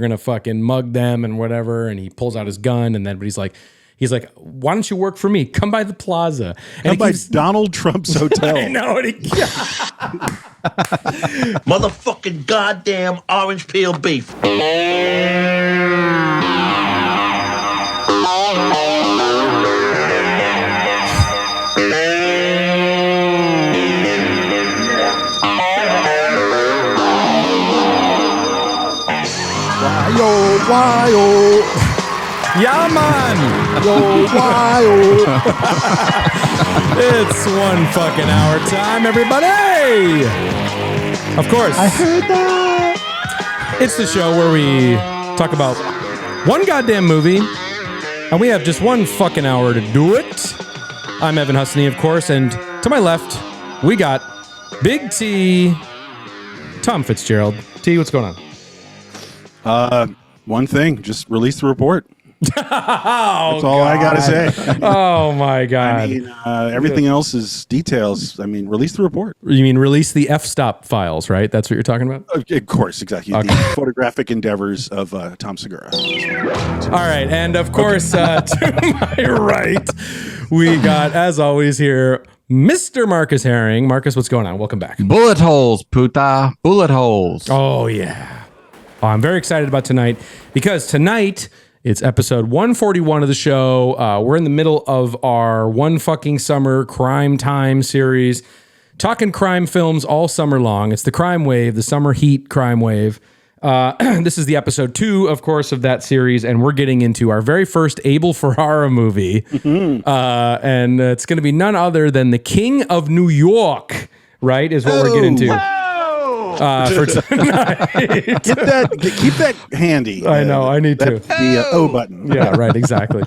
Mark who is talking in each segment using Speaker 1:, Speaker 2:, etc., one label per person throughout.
Speaker 1: gonna fucking mug them and whatever. And he pulls out his gun, and then but he's like, why don't you work for me? Come by the plaza. And
Speaker 2: Come by Donald Trump's hotel.
Speaker 1: I know. And
Speaker 3: Motherfucking goddamn orange peel beef.
Speaker 2: Why-oh.
Speaker 1: Yeah, man.
Speaker 2: Yo, why-oh.
Speaker 1: It's 1 fucking hour time, everybody. Of course.
Speaker 2: I heard that.
Speaker 1: It's the show where we talk about one goddamn movie, and we have just 1 fucking hour to do it. I'm Evan Husney, of course, and to my left, we got Big T, Tom Fitzgerald. T, what's going on?
Speaker 2: One thing, just release the report.
Speaker 1: That's
Speaker 2: all I gotta say.
Speaker 1: Oh my God.
Speaker 2: I mean, everything else is details. I mean, release the report.
Speaker 1: You mean release the f-stop files, right? That's what you're talking about?
Speaker 2: Of course, exactly.
Speaker 1: Okay.
Speaker 2: The photographic endeavors of Tom Segura.
Speaker 1: All right, and of course, to my right, we got, as always here, Mr. Marcus Herring. Marcus, what's going on? Welcome back.
Speaker 4: Bullet holes, puta. Bullet holes.
Speaker 1: Oh, yeah. Oh, I'm very excited about tonight because tonight it's episode 141 of the show. We're in the middle of our One Fucking Summer Crimetime series, talking crime films all summer long. It's the crime wave, the summer heat crime wave. This is the episode 2, of course, of that series, and we're getting into our very first Abel Ferrara movie. And it's going to be none other than The King of New York, right, is what we're getting to. For tonight.
Speaker 2: Keep that handy.
Speaker 1: I know, I need to.
Speaker 2: The O button.
Speaker 1: Yeah, right, exactly.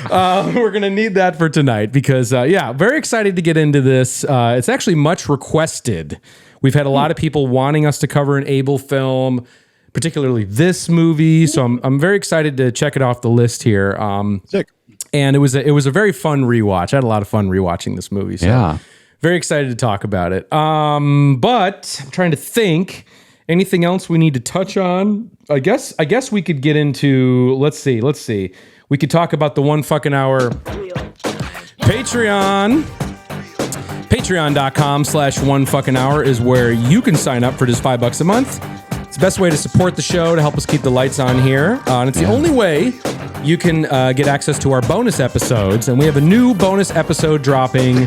Speaker 1: We're going to need that for tonight because, very excited to get into this. It's actually much requested. We've had a lot of people wanting us to cover an Abel film, particularly this movie. So I'm very excited to check it off the list here.
Speaker 2: Sick.
Speaker 1: And it was a very fun rewatch. I had a lot of fun rewatching this movie. So.
Speaker 4: Yeah.
Speaker 1: Very excited to talk about it. But I'm trying to think. Anything else we need to touch on? I guess we could get into, let's see. We could talk about the 1 fucking hour Patreon. Patreon.com/1 fucking hour is where you can sign up for just $5 a month. It's the best way to support the show, to help us keep the lights on here. And it's the only way you can get access to our bonus episodes. And we have a new bonus episode dropping.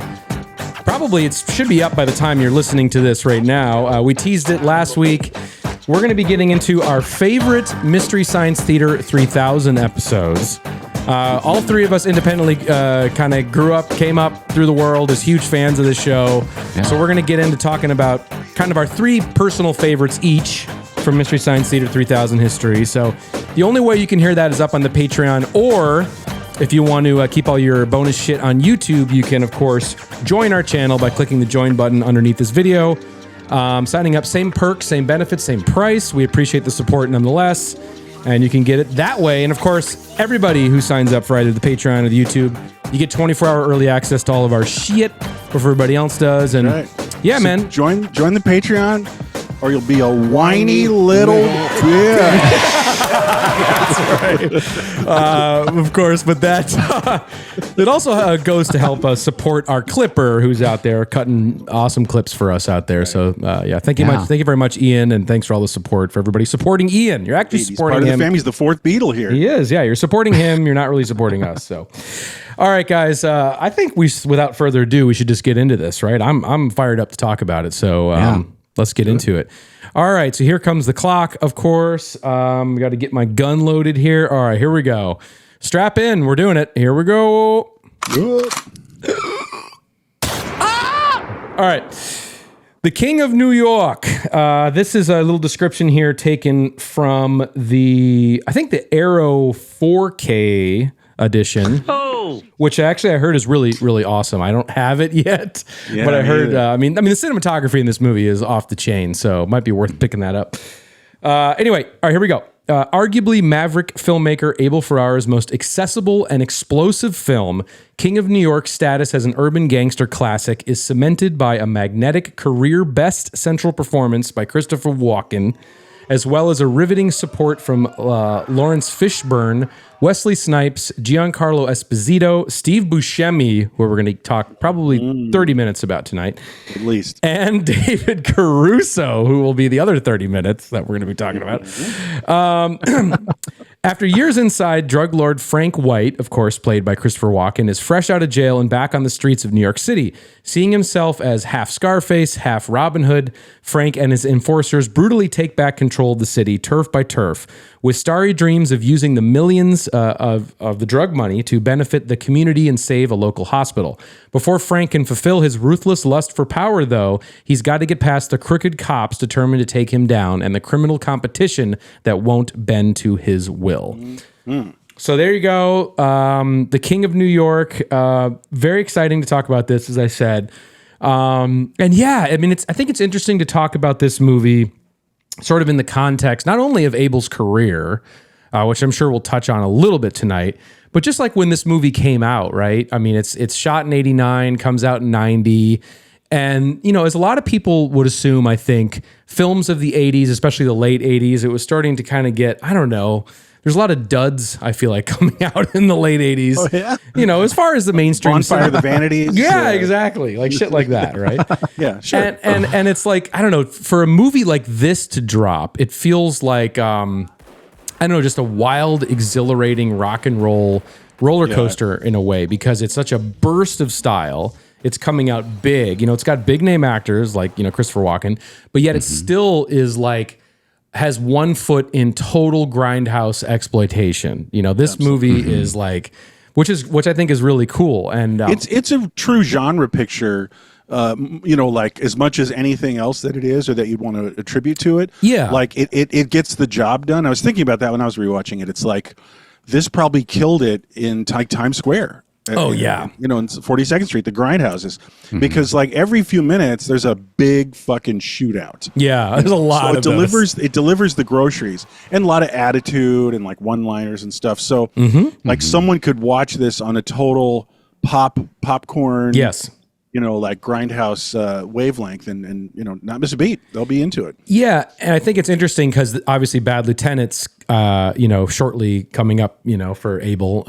Speaker 1: Probably it should be up by the time you're listening to this right now. We teased it last week. We're going to be getting into our favorite Mystery Science Theater 3000 episodes. All 3 of us independently kind of came up through the world as huge fans of this show. Yeah. So we're going to get into talking about kind of our 3 personal favorites each from Mystery Science Theater 3000 history. So the only way you can hear that is up on the Patreon, or if you want to keep all your bonus shit on YouTube, you can, of course, join our channel by clicking the join button underneath this video. Signing up, same perks, same benefits, same price. We appreciate the support nonetheless. And you can get it that way. And, of course, everybody who signs up for either the Patreon or the YouTube, you get 24-hour early access to all of our shit before everybody else does. And, yeah, so man.
Speaker 2: Join the Patreon, or you'll be a whiny little bitch.
Speaker 1: That's right. Of course, but that it also goes to help us support our clipper who's out there cutting awesome clips for us out there. So thank you very much, Ian, and thanks for all the support for everybody supporting Ian. You're actually supporting him.
Speaker 2: He's part of the family. He's the 4th Beatle here.
Speaker 1: He is. Yeah, you're supporting him. You're not really supporting us. So, all right, guys. I think without further ado, we should just get into this. Right? I'm fired up to talk about it. So. Let's get into it. All right, so here comes the clock, of course. We got to get my gun loaded here. All right, here we go. Strap in. We're doing it. Here we go. All right. The King of New York. This is a little description here taken from I think the Arrow 4K edition. Which actually I heard is really, really awesome. I don't have it yet, but I heard. I mean, the cinematography in this movie is off the chain, so it might be worth picking that up. Anyway, all right, here we go. Arguably maverick filmmaker Abel Ferrara's most accessible and explosive film, King of New York's status as an urban gangster classic is cemented by a magnetic career best central performance by Christopher Walken, as well as a riveting support from Lawrence Fishburne, Wesley Snipes, Giancarlo Esposito, Steve Buscemi, who we're going to talk probably 30 minutes about tonight.
Speaker 2: At least.
Speaker 1: And David Caruso, who will be the other 30 minutes that we're going to be talking about. After years inside, drug lord Frank White, of course, played by Christopher Walken, is fresh out of jail and back on the streets of New York City. Seeing himself as half Scarface, half Robin Hood, Frank and his enforcers brutally take back control of the city, turf by turf, with starry dreams of using the millions of the drug money to benefit the community and save a local hospital. Before Frank can fulfill his ruthless lust for power, though, he's got to get past the crooked cops determined to take him down and the criminal competition that won't bend to his will. So there you go. The King of New York. Very exciting to talk about this, as I said. And yeah, I mean, I think it's interesting to talk about this movie sort of in the context, not only of Abel's career, which I'm sure we'll touch on a little bit tonight, but just like when this movie came out, right? I mean, it's shot in 89, comes out in 90. And, you know, as a lot of people would assume, I think, films of the 80s, especially the late 80s, it was starting to kind of get, I don't know, there's a lot of duds, I feel like, coming out in the late 80s.
Speaker 2: Oh, yeah?
Speaker 1: You know, as far as the mainstream
Speaker 2: Bonfire of the Vanities.
Speaker 1: Yeah, exactly. Like shit like that, right?
Speaker 2: Yeah, sure.
Speaker 1: And it's like, I don't know, for a movie like this to drop, it feels like, I don't know, just a wild, exhilarating rock and roll roller coaster in a way, because it's such a burst of style. It's coming out big. You know, it's got big name actors like, you know, Christopher Walken, but yet it still is like, has one foot in total Grindhouse exploitation. You know, this movie is like, which I think is really cool. And
Speaker 2: it's a true genre picture, you know, like as much as anything else that it is or that you'd want to attribute to it.
Speaker 1: Yeah.
Speaker 2: Like it gets the job done. I was thinking about that when I was rewatching it. It's like, this probably killed it in Times Square.
Speaker 1: Oh, yeah.
Speaker 2: You know, in 42nd Street, the Grindhouses. Because like every few minutes, there's a big fucking shootout.
Speaker 1: Yeah, there's a lot
Speaker 2: so
Speaker 1: of those.
Speaker 2: It delivers the groceries and a lot of attitude and like one-liners and stuff. So like someone could watch this on a total popcorn.
Speaker 1: Yes.
Speaker 2: You know, like Grindhouse wavelength and, you know, not miss a beat. They'll be into it.
Speaker 1: Yeah. And I think it's interesting because obviously Bad Lieutenant's, you know, shortly coming up, you know, for Abel.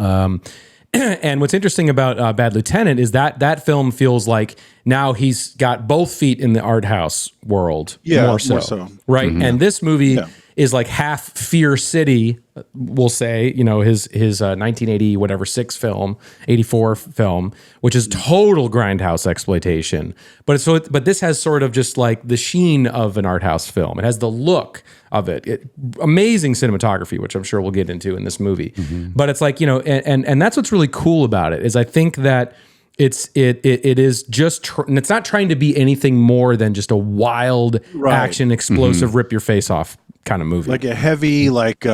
Speaker 1: And what's interesting about Bad Lieutenant is that film feels like now he's got both feet in the art house world.
Speaker 2: Yeah,
Speaker 1: more so. Right. And this movie is like half Fear City, we'll say, you know, his 1980 whatever 84 film, which is total Grindhouse exploitation. But this has sort of just like the sheen of an art house film. It has the look of it. Amazing cinematography, which I'm sure we'll get into in this movie. But it's like, you know, and that's what's really cool about it is I think that it is just and it's not trying to be anything more than just a wild action explosive rip your face off kind of movie,
Speaker 2: like a heavy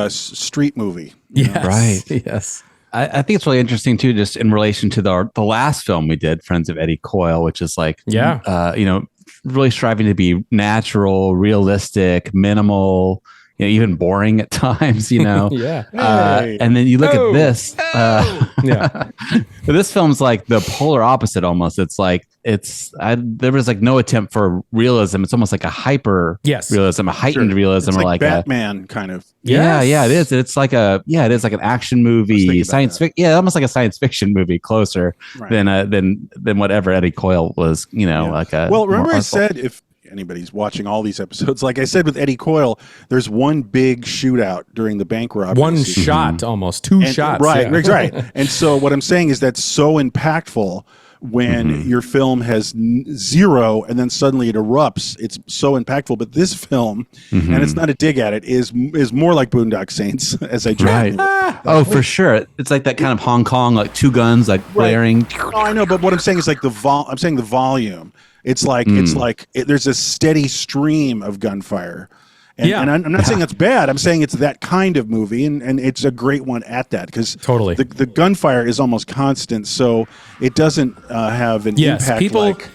Speaker 2: street movie.
Speaker 1: Yes.
Speaker 4: Right.
Speaker 1: Yes.
Speaker 4: I think it's really interesting too, just in relation to the last film we did, Friends of Eddie Coyle, which is like, you know, really striving to be natural, realistic, minimal, you know, even boring at times, you know. And then you look at this. But this film's like the polar opposite almost. It's like there was like no attempt for realism. It's almost like a hyper realism, a heightened realism,
Speaker 2: it's
Speaker 4: or
Speaker 2: like
Speaker 4: like
Speaker 2: Batman kind of.
Speaker 4: Yeah, it is. It's like it is like an action movie, science fiction. Yeah, almost like a science fiction movie, closer than whatever Eddie Coyle was. You know, like a.
Speaker 2: Well, remember I said if anybody's watching all these episodes, like I said with Eddie Coyle, there's one big shootout during the bank robbery.
Speaker 1: One shot, almost two shots.
Speaker 2: Right. And so what I'm saying is that's so impactful when your film has zero and then suddenly it erupts. It's so impactful. But this film, and it's not a dig at it, is more like Boondock Saints as I joke.
Speaker 4: Oh, for sure. It's like that kind of Hong Kong, like two guns, like blaring.
Speaker 2: Oh, I know, but what I'm saying is like I'm saying the volume. It's like there's a steady stream of gunfire. And I'm not saying it's bad. I'm saying it's that kind of movie, and it's a great one at that because the gunfire is almost constant, so it doesn't have an impact.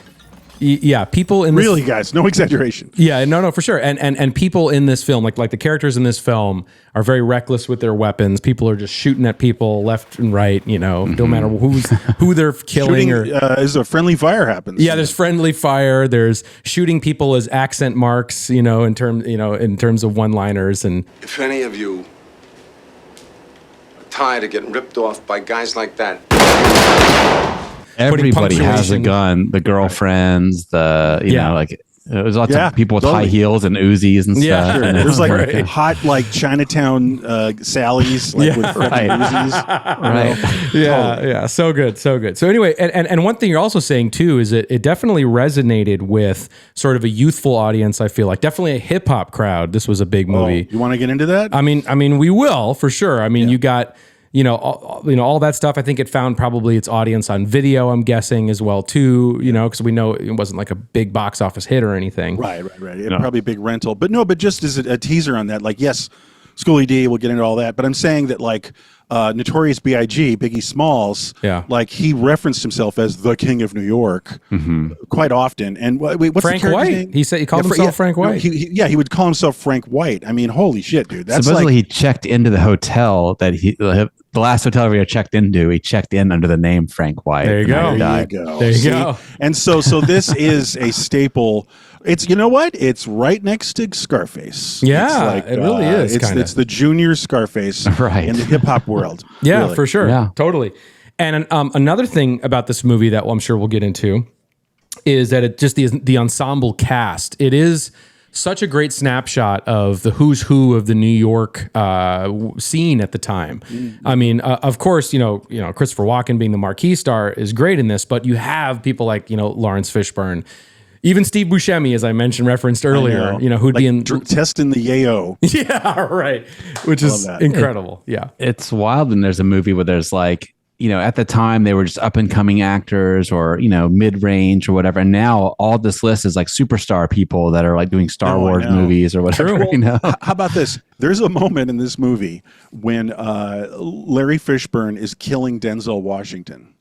Speaker 1: Yeah, people in this,
Speaker 2: really, guys, no exaggeration.
Speaker 1: Yeah, no, for sure. And people in this film, like the characters in this film, are very reckless with their weapons. People are just shooting at people left and right. Don't matter who they're killing.
Speaker 2: Shooting, is a friendly fire happens.
Speaker 1: Yeah, there's friendly fire. There's shooting people as accent marks. In terms of one-liners. And
Speaker 5: if any of you are tired of getting ripped off by guys like that.
Speaker 4: Everybody has a gun. The girlfriends, it was lots of people with high heels and Uzis and stuff.
Speaker 2: Sure.
Speaker 4: And
Speaker 2: there's like hot Chinatown Sally's with Uzis.
Speaker 4: Right.
Speaker 1: Yeah. So good. So anyway, and one thing you're also saying too is it definitely resonated with sort of a youthful audience. I feel like definitely a hip hop crowd. This was a big movie.
Speaker 2: You want to get into that?
Speaker 1: I mean, we will for sure. I mean, you got. All that stuff. I think it found probably its audience on video, I'm guessing as well too, because we know it wasn't like a big box office hit or anything.
Speaker 2: Right. Probably a big rental. But just as a teaser on that, like, yes, Schoolie D, we'll get into all that. But I'm saying that like Notorious B.I.G., Biggie Smalls, like he referenced himself as the King of New York quite often. And wait, what's
Speaker 1: Frank
Speaker 2: the
Speaker 1: White?
Speaker 2: name?
Speaker 1: He said he called himself Frank White.
Speaker 2: No, he would call himself Frank White. I mean, holy shit, dude. That's
Speaker 4: supposedly he checked into the hotel that the last hotel we checked into. He checked in under the name Frank White.
Speaker 1: There you go. There you go.
Speaker 2: And so this is a staple. It's it's right next to Scarface.
Speaker 1: Yeah,
Speaker 2: it's
Speaker 1: it really is.
Speaker 2: It's the junior Scarface in the hip hop world.
Speaker 1: Yeah,
Speaker 2: really.
Speaker 1: for sure.
Speaker 4: Yeah.
Speaker 1: Totally. And another thing about this movie that I'm sure we'll get into is that it just the ensemble cast. It is such a great snapshot of the who's who of the New York scene at the time. I mean, of course, Christopher Walken being the marquee star is great in this, but you have people like Lawrence Fishburne. Even Steve Buscemi, as I mentioned, referenced earlier, who'd be in
Speaker 2: testing the yayo.
Speaker 1: Yeah, right. Which is incredible.
Speaker 4: It's wild when there's a movie where there's like, at the time they were just up and coming actors or, mid range or whatever. And now all this list is like superstar people that are like doing Star Wars movies or whatever.
Speaker 2: How about this? There's a moment in this movie when Larry Fishburne is killing Denzel Washington.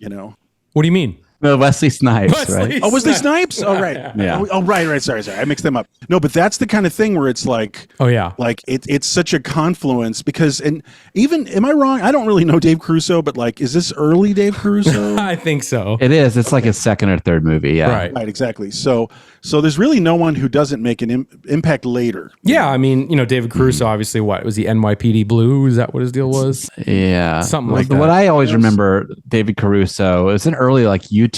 Speaker 1: What do you mean?
Speaker 4: No, Wesley Snipes, right?
Speaker 2: Oh, Wesley Snipes? Oh, right.
Speaker 4: Yeah.
Speaker 2: Oh, right. Sorry. I mixed them up. No, but that's the kind of thing where it's like, like it's such a confluence because, and even, am I wrong? I don't really know Dave Caruso, but like, is this early Dave Caruso?
Speaker 1: I think so.
Speaker 4: It is. It's like his second or third movie. Yeah.
Speaker 2: Right. Exactly. So there's really no one who doesn't make an impact later.
Speaker 1: Yeah. I mean, David Caruso, obviously, what was he? NYPD Blue? Is that what his deal was?
Speaker 4: Yeah.
Speaker 1: Something like that.
Speaker 4: What I always remember David Caruso, it was an early like YouTube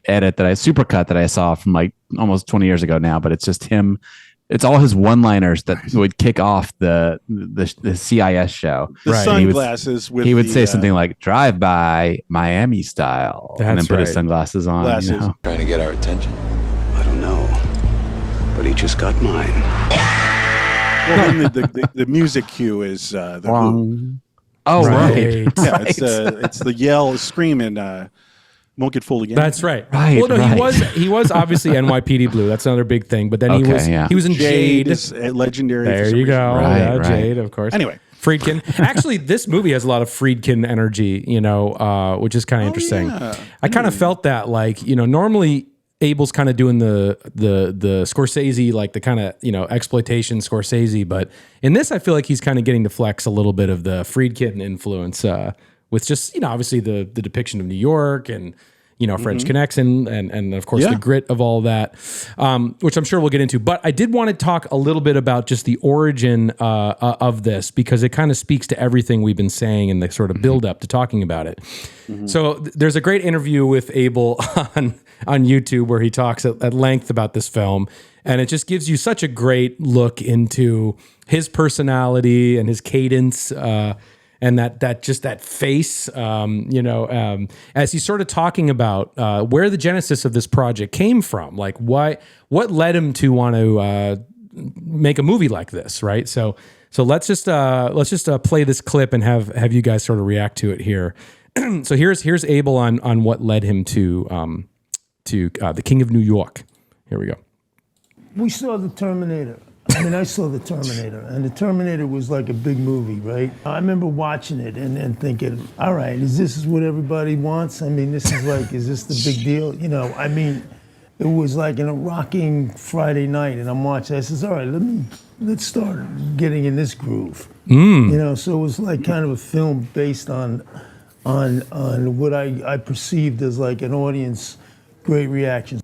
Speaker 4: edit supercut that I saw from like almost 20 years ago now, but it's just him. It's all his one-liners that would kick off the CIS show.
Speaker 2: The sunglasses
Speaker 4: he would say something like "Drive by Miami style," and then put his sunglasses on.
Speaker 5: Trying to get our attention.
Speaker 6: I don't know, but he just got mine.
Speaker 2: Well, the music cue is the Who.
Speaker 4: Oh, right.
Speaker 2: Yeah, it's the yell, scream, and won't get fooled again.
Speaker 1: That's right.
Speaker 4: Right.
Speaker 1: Well, no, he was obviously NYPD Blue. That's another big thing. But then he was in Jade.
Speaker 2: Is legendary.
Speaker 1: There you go.
Speaker 4: Right.
Speaker 1: Jade, of course.
Speaker 2: Anyway.
Speaker 1: Friedkin. Actually, this movie has a lot of Friedkin energy, which is kind of interesting.
Speaker 2: Yeah.
Speaker 1: I kind of felt that, like, normally Abel's kind of doing the Scorsese, like the kind of, exploitation Scorsese, but in this, I feel like he's kind of getting to flex a little bit of the Friedkin influence with just, obviously the depiction of New York and, French Connection and of course the grit of all that, which I'm sure we'll get into. But I did want to talk a little bit about just the origin of this, because it kind of speaks to everything we've been saying in the sort of build up to talking about it. So there's a great interview with Abel on YouTube where he talks at length about this film. And it just gives you such a great look into his personality and his cadence, and that face, as he's sort of talking about where the genesis of this project came from, like what led him to want to make a movie like this, right? So let's just play this clip and have you guys sort of react to it here. So here's Abel on what led him to the King of New York. Here we go.
Speaker 7: We saw The Terminator. I saw The Terminator, and The Terminator was like a big movie, right? I remember watching it and thinking, all right, is this what everybody wants? This is like, is this the big deal? it was like in a rocking Friday night, and I'm watching. I says, all right, let's start getting in this groove. You know, so it was like kind of a film based on what I perceived as like an audience great reaction.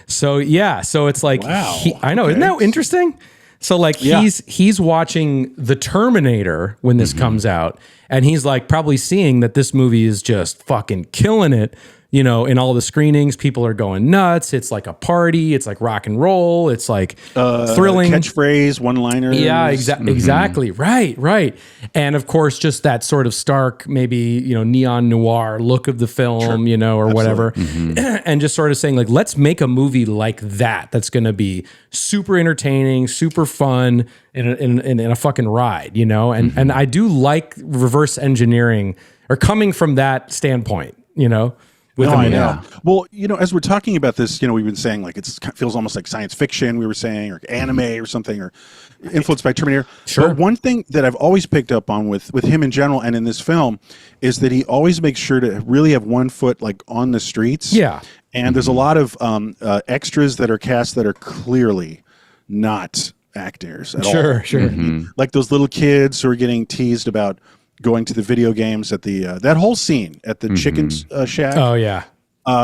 Speaker 1: So yeah, so it's like
Speaker 2: Wow.
Speaker 1: I know,
Speaker 2: Okay.
Speaker 1: isn't that interesting? So like he's watching The Terminator when this comes out, and he's like probably seeing that this movie is just fucking killing it. You know, in all the screenings, people are going nuts. It's like a party. It's like rock and roll. It's like thrilling.
Speaker 2: Catchphrase, one-liners.
Speaker 1: Yeah, exactly. Right. And of course, just that sort of stark, maybe, you know, neon noir look of the film, you know, or whatever. And just sort of saying, like, let's make a movie like that. That's going to be super entertaining, super fun, in a fucking ride, you know? And I do like reverse engineering or coming from that standpoint, you know?
Speaker 2: I know. Well, you know, as we're talking about this, you know, we've been saying like it feels almost like science fiction. We were saying, or anime or something, or influenced by Terminator.
Speaker 1: Sure.
Speaker 2: But one thing that I've always picked up on with him in general and in this film is that he always makes sure to really have one foot like on the streets.
Speaker 1: Yeah.
Speaker 2: And there's a lot of extras that are cast that are clearly not actors at all.
Speaker 1: Sure.
Speaker 2: Like those little kids who are getting teased about going to the video games at the that whole scene at the chicken shack.
Speaker 1: Oh yeah.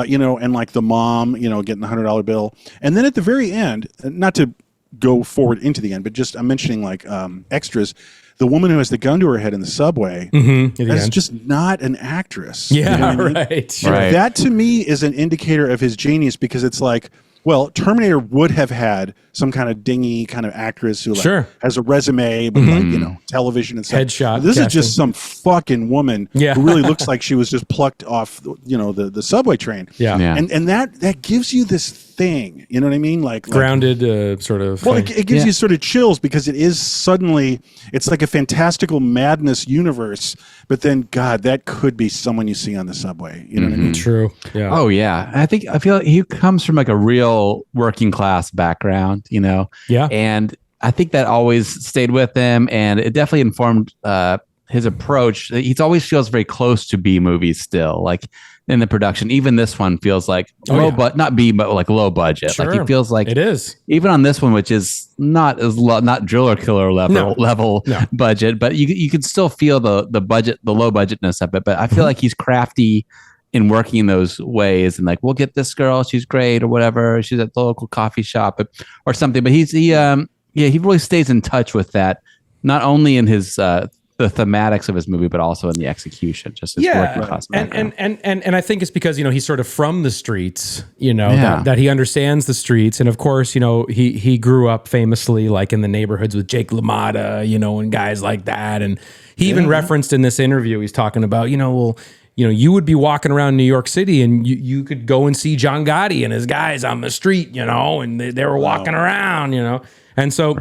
Speaker 2: You know, and like the mom, you know, getting the $100 bill, and then at the very end, not to go forward into the end, but just I'm mentioning like extras. The woman who has the gun to her head in the subway, that's just not an actress.
Speaker 1: Yeah,
Speaker 2: you know what I mean?
Speaker 1: right.
Speaker 2: And that to me is an indicator of his genius, because it's like, well, Terminator would have had some kind of dingy kind of actress who like has a resume, but like, you know, television and stuff.
Speaker 1: Headshot.
Speaker 2: This
Speaker 1: casting.
Speaker 2: is just some fucking woman who really looks like she was just plucked off, you know, the subway train.
Speaker 1: Yeah.
Speaker 2: And that gives you this thing, you know what I mean? Like
Speaker 1: grounded sort of.
Speaker 2: well,
Speaker 1: thing.
Speaker 2: it gives you sort of chills, because it is suddenly, it's like a fantastical madness universe, but then, God, that could be someone you see on the subway. You know what I mean?
Speaker 1: True. Yeah.
Speaker 4: Oh yeah. I feel like he comes from like a real working class background, you know?
Speaker 1: Yeah.
Speaker 4: And I think that always stayed with him, and it definitely informed his approach. He always feels very close to B movies still, like in the production. Even this one feels like not B, but like low budget.
Speaker 1: Sure.
Speaker 4: Like he feels like
Speaker 1: it is.
Speaker 4: Even on this one, which is not as not driller killer level budget, but you can still feel the budget, the low budgetness of it. But I feel like he's crafty in working in those ways, and like, we'll get this girl, she's great or whatever, she's at the local coffee shop or something. But he really stays in touch with that, not only in his the thematics of his movie, but also in the execution. Just his working class background.
Speaker 1: And I think it's because, you know, he's sort of from the streets, you know, that he understands the streets. And of course, you know, he grew up famously like in the neighborhoods with Jake LaMotta, you know, and guys like that. And he even referenced in this interview, he's talking about, you know, well, you know, you would be walking around New York City and you could go and see John Gotti and his guys on the street, you know, and they were walking around, you know. And so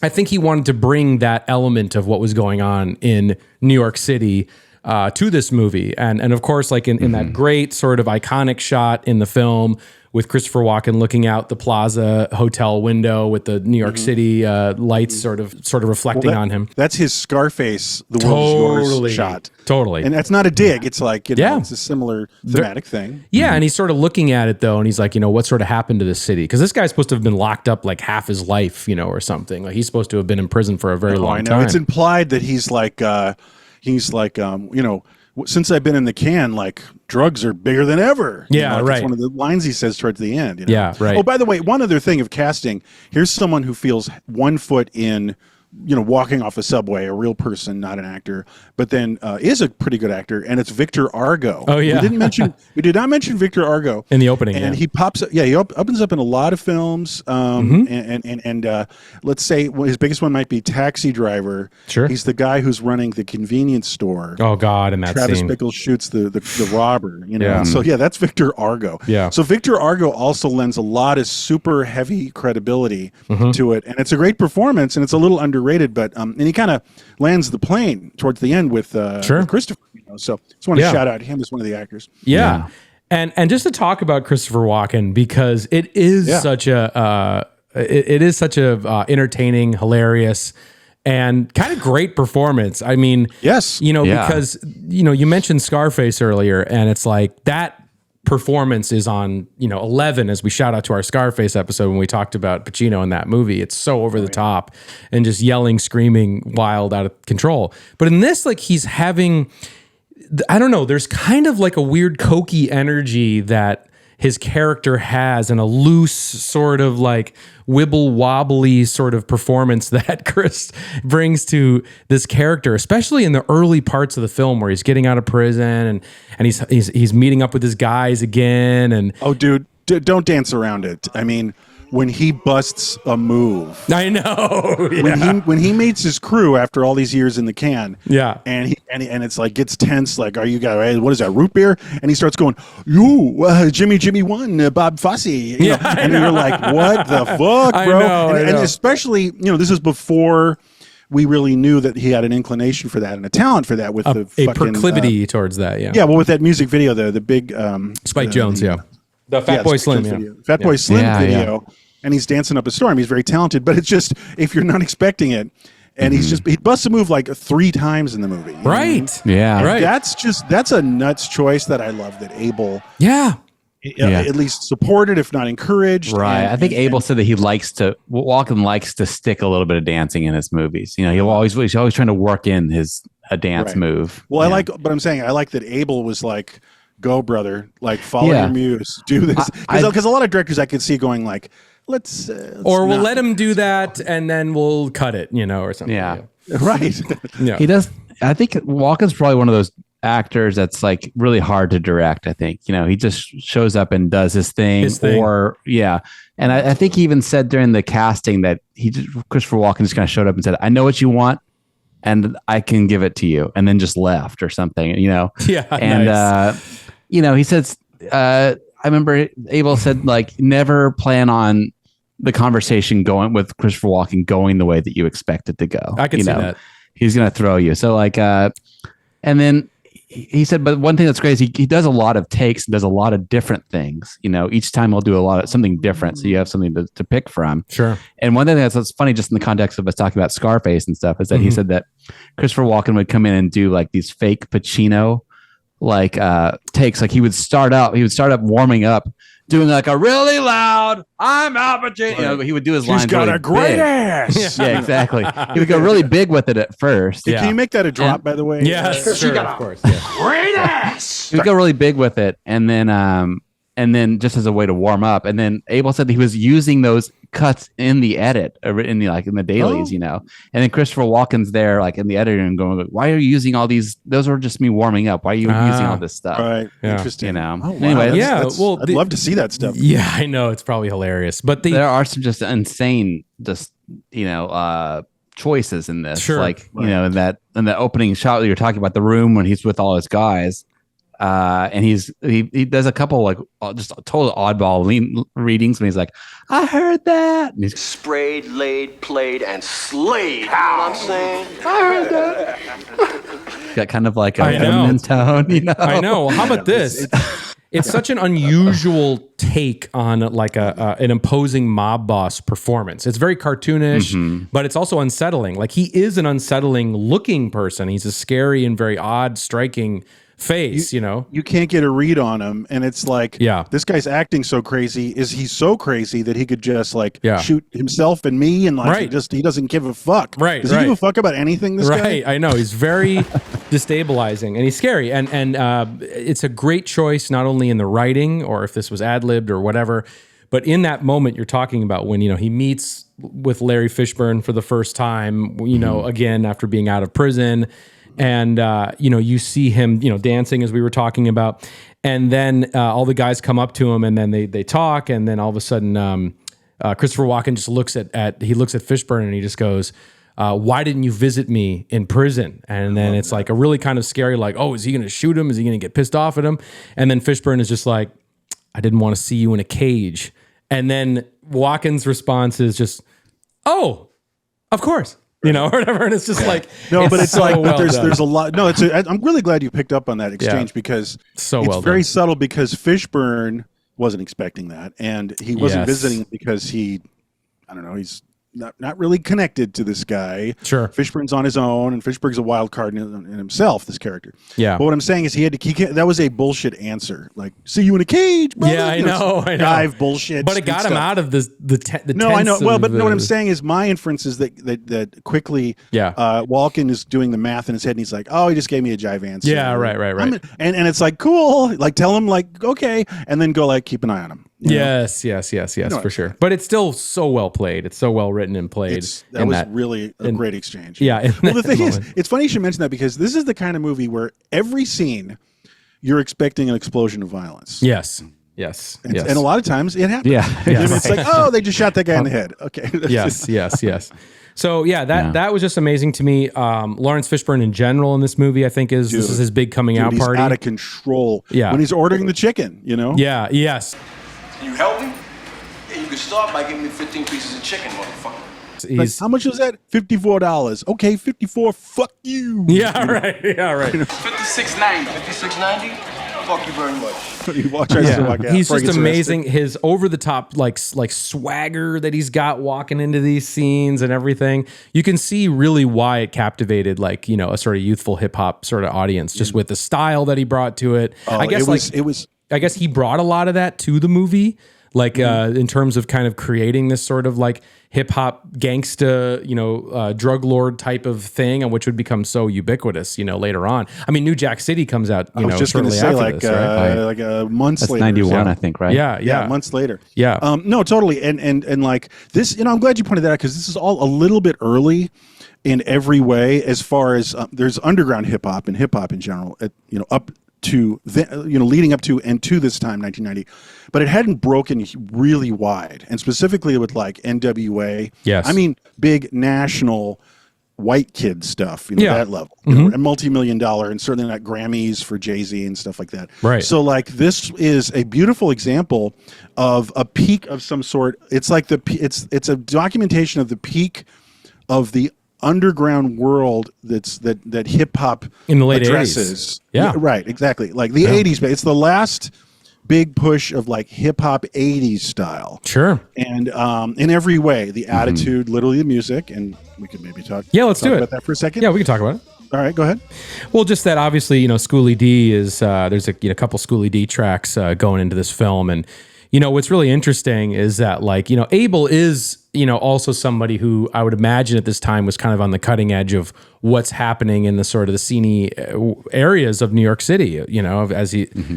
Speaker 1: I think he wanted to bring that element of what was going on in New York City to this movie. And of course, like in that great sort of iconic shot in the film with Christopher Walken looking out the Plaza Hotel window with the New York City lights sort of reflecting on him.
Speaker 2: That's his Scarface, the world is yours shot.
Speaker 1: Totally.
Speaker 2: And that's not a dig. It's like, you know, it's a similar thematic thing.
Speaker 1: Yeah, and he's sort of looking at it though, and he's like, you know, what sort of happened to this city? Because this guy's supposed to have been locked up like half his life, you know, or something. Like he's supposed to have been in prison for a very long time.
Speaker 2: It's implied that he's like, you know, since I've been in the can, like drugs are bigger than ever.
Speaker 1: Yeah,
Speaker 2: you know, like
Speaker 1: right.
Speaker 2: It's one of the lines he says towards the end. You know?
Speaker 1: Yeah, right.
Speaker 2: Oh, by the way, one other thing of casting. Here's someone who feels one foot in, you know, walking off a subway, a real person, not an actor, but then is a pretty good actor, and it's Victor Argo.
Speaker 1: Oh yeah,
Speaker 2: we did not mention Victor Argo
Speaker 1: in the opening,
Speaker 2: and he pops up. Yeah, he opens up in a lot of films. And let's say his biggest one might be Taxi Driver.
Speaker 1: Sure,
Speaker 2: he's the guy who's running the convenience store.
Speaker 1: Oh God, and that
Speaker 2: Travis
Speaker 1: scene.
Speaker 2: Bickle shoots the robber. You know, so yeah, that's Victor Argo.
Speaker 1: Yeah,
Speaker 2: so Victor Argo also lends a lot of super heavy credibility to it, and it's a great performance, and it's a little underrated. But and he kind of lands the plane towards the end with Christopher. You know, so just want to shout out him as one of the actors.
Speaker 1: Yeah. And just to talk about Christopher Walken, because it is such a entertaining, hilarious, and kind of great performance. I mean,
Speaker 2: yes,
Speaker 1: you know, because you know, you mentioned Scarface earlier, and it's like that performance is on 11, as we shout out to our Scarface episode when we talked about Pacino in that movie. It's so over the top and just yelling, screaming, wild, out of control. But in this, like, he's having, I don't know, there's kind of like a weird cokey energy that his character has, and a loose sort of like wibble wobbly sort of performance that Chris brings to this character, especially in the early parts of the film where he's getting out of prison and he's meeting up with his guys again. And
Speaker 2: oh, dude, don't dance around it. I mean, when he busts a move,
Speaker 1: I know,
Speaker 2: when he meets his crew after all these years in the can, and it's like gets tense, like, are you guys, what is that, root beer? And he starts going, you Jimmy one, Bob Fosse, you know? And you're like, what the fuck, bro? And especially, this is before we really knew that he had an inclination for that and a talent for that, with a
Speaker 1: proclivity towards that.
Speaker 2: Well, with that music video, the big
Speaker 1: Spike Jonze, the Fat Boy Slim
Speaker 2: video. Fat Boy Slim video, and he's dancing up a storm. He's very talented, but it's just, if you're not expecting it, and he busts a move like 3 times in the movie.
Speaker 1: Right.
Speaker 4: Yeah.
Speaker 1: Right.
Speaker 2: That's a nuts choice that I love that Abel at least supported, if not encouraged.
Speaker 4: Right. I think Abel said that Walken likes to stick a little bit of dancing in his movies. He's always trying to work in a dance move.
Speaker 2: Well, but I'm saying I like that Abel was like, go, brother, like, follow your muse, do this. Because a lot of directors I could see going like, let's
Speaker 1: or we'll let him do that and then we'll cut it, or something.
Speaker 2: Yeah. Right.
Speaker 4: He does. I think Walken's probably one of those actors that's like really hard to direct. I think, he just shows up and does his thing. And I think he even said during the casting that Christopher Walken just kind of showed up and said, I know what you want and I can give it to you, and then just left or something, And
Speaker 1: nice.
Speaker 4: He says, I remember Abel said, like, never plan on the conversation going with Christopher Walken going the way that you expect it to go.
Speaker 1: I can see that.
Speaker 4: He's going to throw you. So like, and then he said, but one thing that's great is he does a lot of takes and does a lot of different things. Each time he'll do something different. So you have something to pick from.
Speaker 1: Sure. And
Speaker 4: one thing that's funny, just in the context of us talking about Scarface and stuff, is that he said that Christopher Walken would come in and do like these fake Pacino takes. Like he would start up warming up, doing like a really loud, I'm Al Pacino. He would do his lines.
Speaker 2: He's got
Speaker 4: really
Speaker 2: a great
Speaker 4: big.
Speaker 2: ass.
Speaker 4: Yeah, exactly. He would go really big with it at first.
Speaker 2: Can you make that a drop, by the way?
Speaker 1: Yes, sure, of course. Yeah.
Speaker 3: Great ass.
Speaker 4: He would go really big with it, and then just as a way to warm up. And then Abel said that he was using those cuts in the edit, in the dailies, And then Christopher Walken's there, like in the editor, and going, "Why are you using all these? Those are just me warming up. Why are you using all this stuff?"
Speaker 2: Right.
Speaker 1: Yeah.
Speaker 2: Interesting.
Speaker 4: Oh, wow.
Speaker 2: Anyway,
Speaker 1: I'd
Speaker 2: love to see that stuff.
Speaker 1: Yeah, I know, it's probably hilarious, but
Speaker 4: there are some just insane, choices in this.
Speaker 1: Sure.
Speaker 4: Like in that opening shot that you're talking about, the room when he's with all his guys. And he does a couple like just total oddball readings when he's like, I heard that. And he's
Speaker 6: Sprayed, laid, played, and slayed. You know what I'm saying? I heard that.
Speaker 4: got kind of like a feminine tone,
Speaker 1: I know. How about this? It's such an unusual take on like an imposing mob boss performance. It's very cartoonish, but it's also unsettling. Like he is an unsettling looking person. He's a scary and very odd, striking face,
Speaker 2: You can't get a read on him, and it's like, this guy's acting so crazy. Is he so crazy that he could just shoot himself and me, and he doesn't give a fuck?
Speaker 1: Right.
Speaker 2: Does he give a fuck about anything? This guy?
Speaker 1: I know. He's very destabilizing, and he's scary. And it's a great choice, not only in the writing or if this was ad-libbed or whatever, but in that moment you're talking about when he meets with Larry Fishburne for the first time, again after being out of prison. And, you see him, dancing as we were talking about. And then all the guys come up to him and then they talk. And then all of a sudden, Christopher Walken just looks at Fishburne and he just goes, why didn't you visit me in prison? And then it's like a really kind of scary, like, oh, is he going to shoot him? Is he going to get pissed off at him? And then Fishburne is just like, I didn't want to see you in a cage. And then Walken's response is just, oh, of course. Or whatever, and it's just like
Speaker 2: but it's
Speaker 1: so
Speaker 2: like
Speaker 1: well
Speaker 2: there's a lot. No, I'm really glad you picked up on that exchange because it's very subtle. Because Fishburne wasn't expecting that, and he wasn't visiting because he's not really connected to this guy.
Speaker 1: Sure.
Speaker 2: Fishburne's on his own, and Fishburne's a wild card in himself, this character.
Speaker 1: Yeah.
Speaker 2: But what I'm saying is that was a bullshit answer. Like, see you in a cage, brother.
Speaker 1: Yeah, I know.
Speaker 2: Dive bullshit.
Speaker 1: But it got him out of the
Speaker 2: No, I know. Well, but
Speaker 1: what
Speaker 2: I'm saying is my inference is that quickly, Walken is doing the math in his head, and he's like, oh, he just gave me a jive answer.
Speaker 1: Yeah, right.
Speaker 2: And it's like, cool. Like, tell him, like, okay, and then go, like, keep an eye on him.
Speaker 1: Yes, for sure. But it's still so well played. It's so well written and played.
Speaker 2: That was really a great exchange.
Speaker 1: Yeah.
Speaker 2: Well, the thing is, it's funny you should mention that, because this is the kind of movie where every scene you're expecting an explosion of violence.
Speaker 1: Yes.
Speaker 2: And a lot of times it happens.
Speaker 4: Yeah.
Speaker 2: And it's like, oh, they just shot that guy in the head. Okay.
Speaker 1: Yes. So that was just amazing to me. Lawrence Fishburne in general in this movie, I think this is his big coming out party.
Speaker 2: He's out of control.
Speaker 1: Yeah.
Speaker 2: When he's ordering the chicken,
Speaker 1: Yeah. Yes.
Speaker 6: Can you help me? Yeah, you can start by giving me 15 pieces of chicken, motherfucker.
Speaker 2: Like, how much was that? $54. Okay, 54. Fuck you.
Speaker 1: Yeah, right.
Speaker 6: $56.90. $56.90? Fuck you very much.
Speaker 1: He's just amazing. His over the top like swagger that he's got walking into these scenes and everything. You can see really why it captivated a sort of youthful hip hop sort of audience, just with the style that he brought to it. I guess he brought a lot of that to the movie. In terms of kind of creating this sort of like hip hop gangsta, drug lord type of thing, and which would become so ubiquitous, later on. I mean, New Jack City comes out,
Speaker 2: I was just going to say like a month
Speaker 4: That's
Speaker 2: later.
Speaker 4: 91, I think, right?
Speaker 2: Yeah, months later.
Speaker 1: Yeah.
Speaker 2: No, totally. And like this, I'm glad you pointed that out, because this is all a little bit early in every way, as far as there's underground hip hop and hip hop in general, up to leading up to and to this time, 1990, but it hadn't broken really wide, and specifically with like NWA.
Speaker 1: Yes,
Speaker 2: I mean big national white kid stuff, that level, and multi-million-dollar, and certainly not Grammys for Jay-Z and stuff like that.
Speaker 1: Right.
Speaker 2: So like this is a beautiful example of a peak of some sort. It's like it's a documentation of the peak of the underground world that hip hop
Speaker 1: in the late
Speaker 2: addresses.
Speaker 1: 80s. Yeah,
Speaker 2: right, exactly. Like the 80s, but it's the last big push of like hip hop 80s style.
Speaker 1: Sure.
Speaker 2: And in every way, the attitude, literally the music, and we could maybe talk.
Speaker 1: Yeah, let's
Speaker 2: talk
Speaker 1: do it
Speaker 2: about that for a second.
Speaker 1: Yeah, we can talk about it.
Speaker 2: All right, go ahead.
Speaker 1: Well, just that obviously, Schoolie D is there's a couple Schoolie D tracks going into this film, and what's really interesting is that Abel is also somebody who I would imagine at this time was kind of on the cutting edge of what's happening in the sort of the sceney areas of New York City, as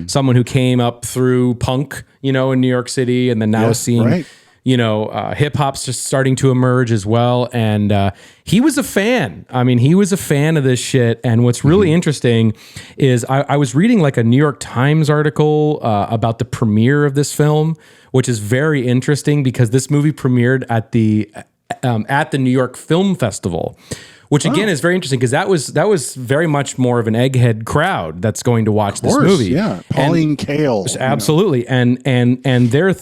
Speaker 1: someone who came up through punk, in New York City, and then now seeing, hip hop's just starting to emerge as well. And he was a fan. I mean, he was a fan of this shit. And what's really interesting is I was reading like a New York Times article about the premiere of this film, which is very interesting because this movie premiered at the New York Film Festival, which again is very interesting because that was very much more of an egghead crowd that's going to watch this movie.
Speaker 2: Yeah, Pauline Kael,
Speaker 1: absolutely, and they're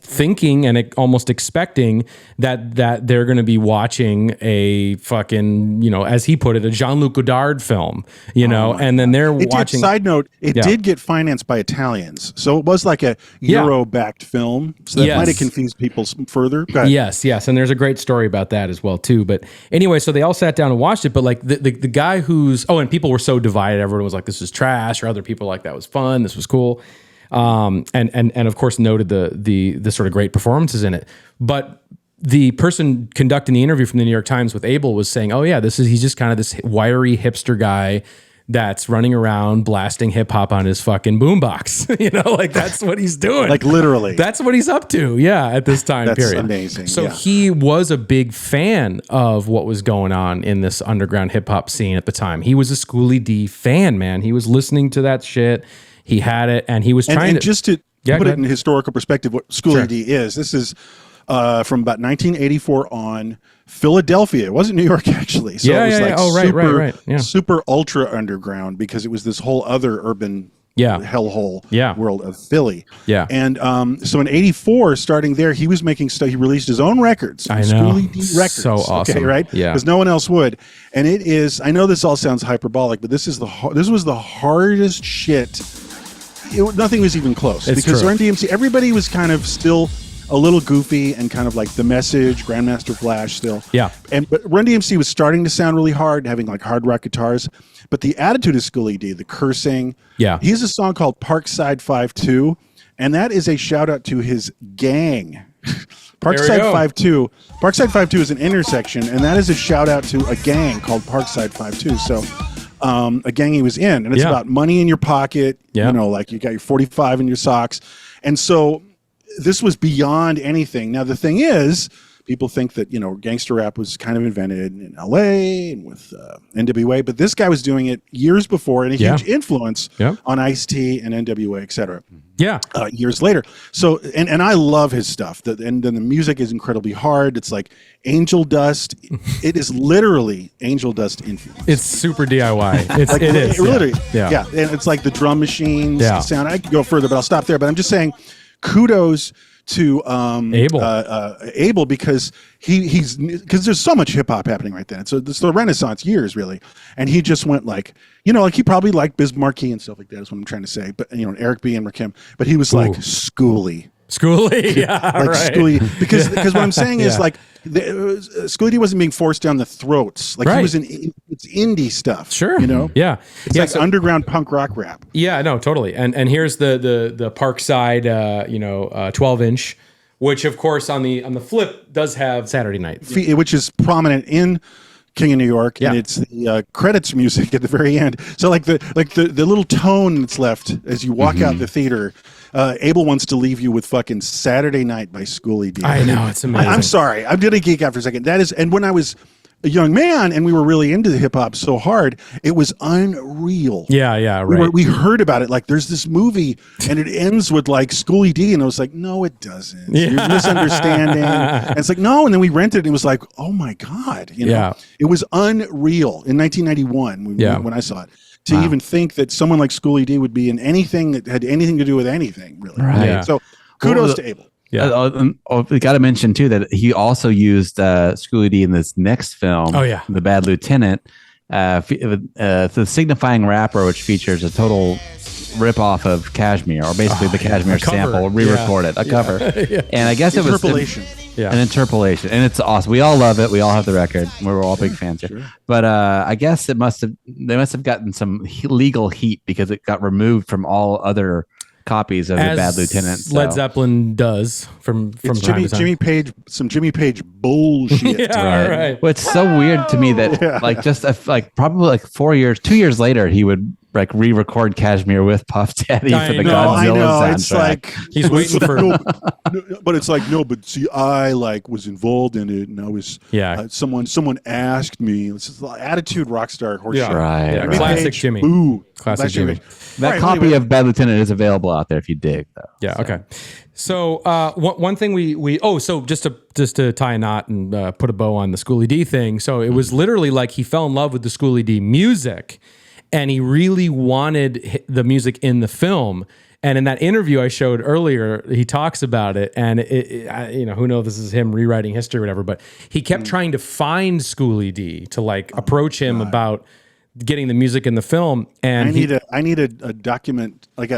Speaker 1: thinking and almost expecting that they're going to be watching a fucking, as he put it, a Jean-Luc Godard film, and then they're watching.
Speaker 2: Side note, it did get financed by Italians, so it was like a Euro-backed film, so that might have confused people further.
Speaker 1: Yes, and there's a great story about that as well too. But anyway, so they all sat down and watched it, but like the guy who's and people were so divided. Everyone was like, "This is trash," or other people like, "That was fun. This was cool." And of course noted the sort of great performances in it. But the person conducting the interview from the New York Times with Abel was saying, "Oh yeah, he's just kind of this wiry hipster guy that's running around blasting hip hop on his fucking boombox." Like that's what he's doing.
Speaker 2: Like literally.
Speaker 1: That's what he's up to. Yeah, at this time period.
Speaker 2: That's amazing.
Speaker 1: So he was a big fan of what was going on in this underground hip hop scene at the time. He was a Schoolie D fan, man. He was listening to that shit. He had it, and he was trying to...
Speaker 2: just to put it in historical perspective, what Schoolie D is, this is from about 1984 on, Philadelphia. It wasn't New York, actually. So it was like super ultra underground, because it was this whole other urban hellhole world of Philly.
Speaker 1: Yeah.
Speaker 2: And so in 84, starting there, he was making stuff. He released his own records.
Speaker 1: I know.
Speaker 2: Schoolie D records.
Speaker 1: So awesome.
Speaker 2: Okay, right?
Speaker 1: Yeah.
Speaker 2: Because no one else would. And it is, I know this all sounds hyperbolic, but this was the hardest shit. Nothing was even close, because Run DMC, everybody was kind of still a little goofy and kind of like The Message, Grandmaster Flash still.
Speaker 1: Yeah.
Speaker 2: But Run DMC was starting to sound really hard, having like hard rock guitars. But the attitude of Schoolie D, the cursing.
Speaker 1: Yeah.
Speaker 2: He has a song called Parkside 5-2, and that is a shout out to his gang. Parkside 5-2. Parkside 5-2 is an intersection, and that is a shout out to a gang called Parkside 5-2. So a gang he was in, and it's about money in your pocket.
Speaker 1: Yeah.
Speaker 2: You know, like you got your 45 in your socks. And so this was beyond anything. Now, the thing is, people think that, you know, gangster rap was kind of invented in LA and with NWA, but this guy was doing it years before and a huge influence on Ice-T and NWA, et cetera.
Speaker 1: Yeah.
Speaker 2: Years later. So, and I love his stuff. And then the music is incredibly hard. It's like Angel Dust. It is literally Angel Dust influence.
Speaker 1: It's super DIY.
Speaker 2: Like,
Speaker 1: it is.
Speaker 2: Literally.
Speaker 1: Yeah.
Speaker 2: Yeah. And it's like the drum machines sound. I could go further, but I'll stop there. But I'm just saying, kudos to Abel, because because there's so much hip hop happening right then. So it's the Renaissance years really, and he just went like, you know, like he probably liked Biz Markie and stuff like that is what I'm trying to say. But you know, Eric B and Rakim, but he was like Schoolie, yeah,
Speaker 1: right.
Speaker 2: like Schoolie, because what I'm saying is like Schoolie D wasn't being forced down the throats. Like he was it's indie stuff.
Speaker 1: Sure.
Speaker 2: You know?
Speaker 1: Yeah.
Speaker 2: It's like underground punk rock rap.
Speaker 1: Yeah, no, totally. And here's the Parkside 12-inch, which of course on the flip does have Saturday Night,
Speaker 2: which is prominent in King of New York, and it's the credits music at the very end. So like the little tone that's left as you walk out the theater. Abel wants to leave you with fucking Saturday Night by Schoolie D.
Speaker 1: I know, it's amazing.
Speaker 2: I'm sorry, I'm gonna geek out for a second. That is, and when I was a young man and we were really into the hip hop so hard, it was unreal.
Speaker 1: Yeah, right.
Speaker 2: We heard about it. Like there's this movie and it ends with like Schoolie D, and I was like, no, it doesn't. You're misunderstanding. And it's like, no, and then we rented it and it was like, oh my God. You know, it was unreal in 1991 when I saw it. To even think that someone like Schoolie D would be in anything that had anything to do with anything, really.
Speaker 4: Right. Yeah.
Speaker 2: So kudos to Abel.
Speaker 4: Yeah. We got to mention too that he also used Schoolie D in this next film.
Speaker 1: Oh yeah,
Speaker 4: The Bad Lieutenant, the signifying rapper, which features a total rip off of Kashmir, or basically the Kashmir sample re-recorded, a cover. And I guess it was an interpolation, and it's awesome. We all love it. We all have the record. We're all big fans here. But I guess they must have gotten some legal heat because it got removed from all other copies of The Bad Lieutenant. So.
Speaker 1: Led Zeppelin does from time to time.
Speaker 2: Jimmy Page bullshit.
Speaker 4: Right. Well, it's so weird to me that probably 2 years later, he would like re-record Kashmir with Puff Daddy for the Godzilla soundtrack.
Speaker 2: It's like
Speaker 1: he's waiting for.
Speaker 2: But it's like see, I was involved in it, and I was someone asked me. It's just attitude rock star horseshit.
Speaker 4: Right.
Speaker 1: Classic Jimmy.
Speaker 2: Boo.
Speaker 1: Classic Jimmy.
Speaker 4: That copy of Bad Lieutenant is available out there if you dig, though.
Speaker 1: Yeah. Okay. So one thing so just to tie a knot and put a bow on the Schoolie D thing. So it was literally like he fell in love with the Schoolie D music, and he really wanted the music in the film. And in that interview I showed earlier, he talks about it, and who knows, this is him rewriting history or whatever, but he kept trying to find Schoolie D to approach him about getting the music in the film. And
Speaker 2: I need a document like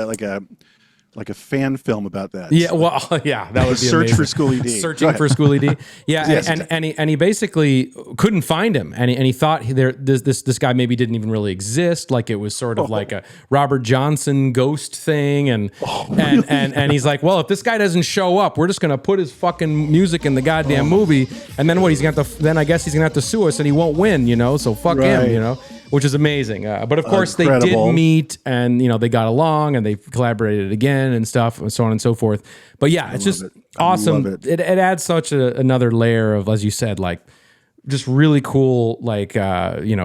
Speaker 2: a fan film about that.
Speaker 1: Yeah, well, yeah, that would be
Speaker 2: search
Speaker 1: amazing.
Speaker 2: for Schoolie D.
Speaker 1: Searching for Schoolie D. Yeah,
Speaker 2: Yes.
Speaker 1: and he basically couldn't find him, and he thought this guy maybe didn't even really exist. Like it was sort of like a Robert Johnson ghost thing, and he's like, well, if this guy doesn't show up, we're just gonna put his fucking music in the goddamn movie, and then what? Then I guess he's gonna have to sue us, and he won't win, So fuck him, Which is amazing. But of course, they did meet, and they got along, and they collaborated again and stuff, and so on and so forth. But yeah, it's just awesome. It adds such another layer of, as you said, like just really cool,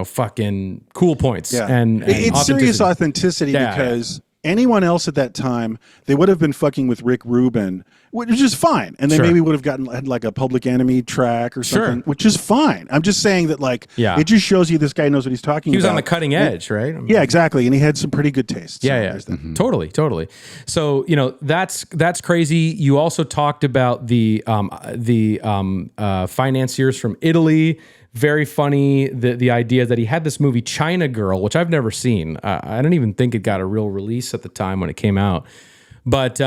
Speaker 1: fucking cool points.
Speaker 2: Yeah.
Speaker 1: And
Speaker 2: it's serious authenticity because anyone else at that time, they would have been fucking with Rick Rubin, which is fine. And they maybe would have had like a Public Enemy track or something, which is fine. I'm just saying that it just shows you this guy knows what he's talking about.
Speaker 1: He was on the cutting edge, right?
Speaker 2: Yeah, exactly. And he had some pretty good taste.
Speaker 1: Yeah. Totally. So, that's crazy. You also talked about the financiers from Italy. Very funny, the idea that he had this movie China Girl, which I've never seen. I don't even think it got a real release at the time when it came out. But